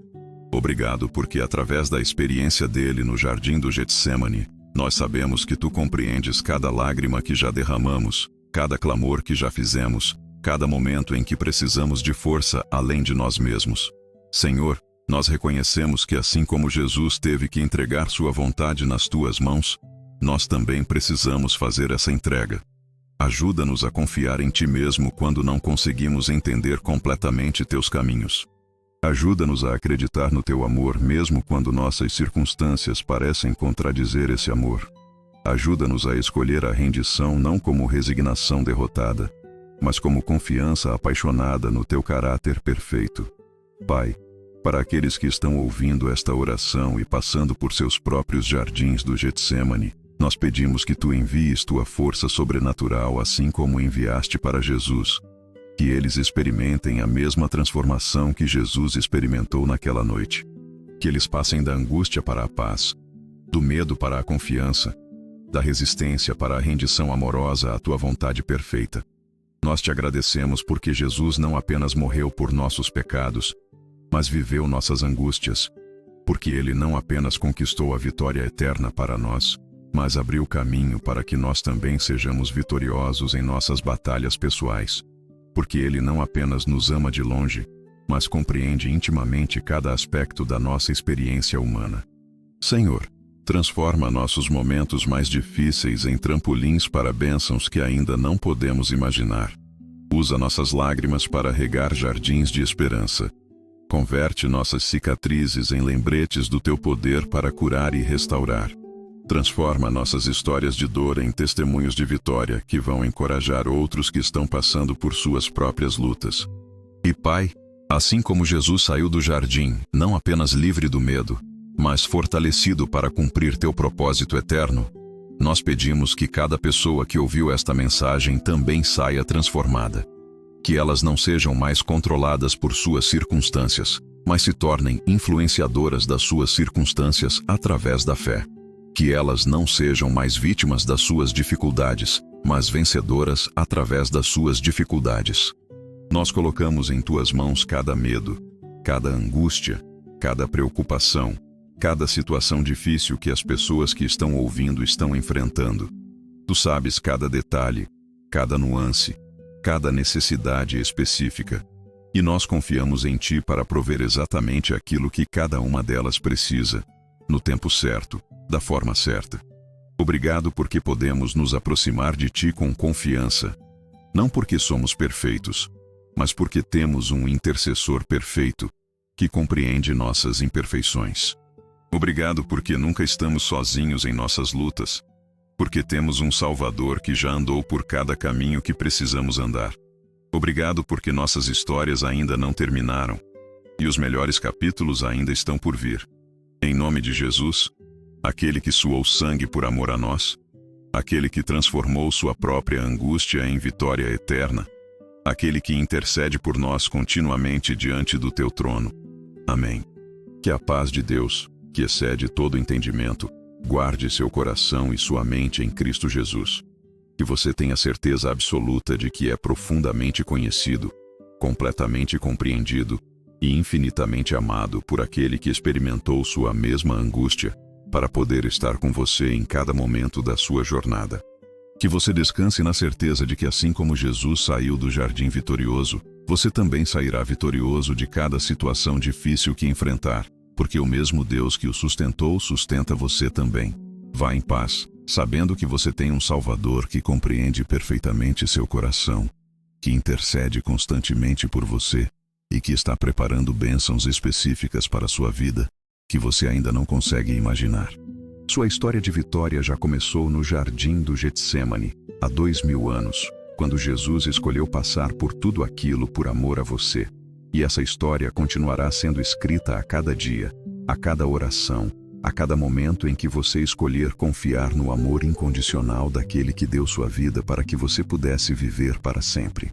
Obrigado porque através da experiência dele no jardim do Getsêmani, nós sabemos que Tu compreendes cada lágrima que já derramamos, cada clamor que já fizemos, cada momento em que precisamos de força além de nós mesmos. Senhor, nós reconhecemos que assim como Jesus teve que entregar sua vontade nas Tuas mãos, nós também precisamos fazer essa entrega. Ajuda-nos a confiar em Ti mesmo quando não conseguimos entender completamente Teus caminhos. Ajuda-nos a acreditar no Teu amor mesmo quando nossas circunstâncias parecem contradizer esse amor. Ajuda-nos a escolher a rendição não como resignação derrotada, mas como confiança apaixonada no Teu caráter perfeito. Pai, para aqueles que estão ouvindo esta oração e passando por seus próprios jardins do Getsêmani, Nós pedimos que tu envies tua força sobrenatural assim como enviaste para Jesus. Que eles experimentem a mesma transformação que Jesus experimentou naquela noite. Que eles passem da angústia para a paz, do medo para a confiança, da resistência para a rendição amorosa à tua vontade perfeita. Nós te agradecemos porque Jesus não apenas morreu por nossos pecados, mas viveu nossas angústias, porque ele não apenas conquistou a vitória eterna para nós, mas abriu caminho para que nós também sejamos vitoriosos em nossas batalhas pessoais, porque ele não apenas nos ama de longe, mas compreende intimamente cada aspecto da nossa experiência humana. Senhor, transforma nossos momentos mais difíceis em trampolins para bênçãos que ainda não podemos imaginar. Usa nossas lágrimas para regar jardins de esperança. Converte nossas cicatrizes em lembretes do teu poder para curar e restaurar. Transforma nossas histórias de dor em testemunhos de vitória que vão encorajar outros que estão passando por suas próprias lutas. E Pai, assim como Jesus saiu do jardim, não apenas livre do medo, mas fortalecido para cumprir teu propósito eterno, nós pedimos que cada pessoa que ouviu esta mensagem também saia transformada. Que elas não sejam mais controladas por suas circunstâncias, mas se tornem influenciadoras das suas circunstâncias através da fé. Que elas não sejam mais vítimas das suas dificuldades, mas vencedoras através das suas dificuldades. Nós colocamos em tuas mãos cada medo, cada angústia, cada preocupação, cada situação difícil que as pessoas que estão ouvindo estão enfrentando. Tu sabes cada detalhe, cada nuance, cada necessidade específica. E nós confiamos em Ti para prover exatamente aquilo que cada uma delas precisa, no tempo certo, da forma certa. Obrigado porque podemos nos aproximar de Ti com confiança, não porque somos perfeitos, mas porque temos um intercessor perfeito, que compreende nossas imperfeições. Obrigado porque nunca estamos sozinhos em nossas lutas, porque temos um Salvador que já andou por cada caminho que precisamos andar. Obrigado porque nossas histórias ainda não terminaram, e os melhores capítulos ainda estão por vir. Em nome de Jesus, aquele que suou sangue por amor a nós, aquele que transformou sua própria angústia em vitória eterna, aquele que intercede por nós continuamente diante do teu trono. Amém. Que a paz de Deus, que excede todo entendimento, guarde seu coração e sua mente em Cristo Jesus. Que você tenha certeza absoluta de que é profundamente conhecido, completamente compreendido e infinitamente amado por aquele que experimentou sua mesma angústia, para poder estar com você em cada momento da sua jornada. Que você descanse na certeza de que assim como Jesus saiu do jardim vitorioso, você também sairá vitorioso de cada situação difícil que enfrentar, porque o mesmo Deus que o sustentou sustenta você também. Vá em paz, sabendo que você tem um Salvador que compreende perfeitamente seu coração, que intercede constantemente por você e que está preparando bênçãos específicas para a sua vida, que você ainda não consegue imaginar. Sua história de vitória já começou no jardim do Getsêmani, há 2000 anos, quando Jesus escolheu passar por tudo aquilo por amor a você. E essa história continuará sendo escrita a cada dia, a cada oração, a cada momento em que você escolher confiar no amor incondicional daquele que deu sua vida para que você pudesse viver para sempre.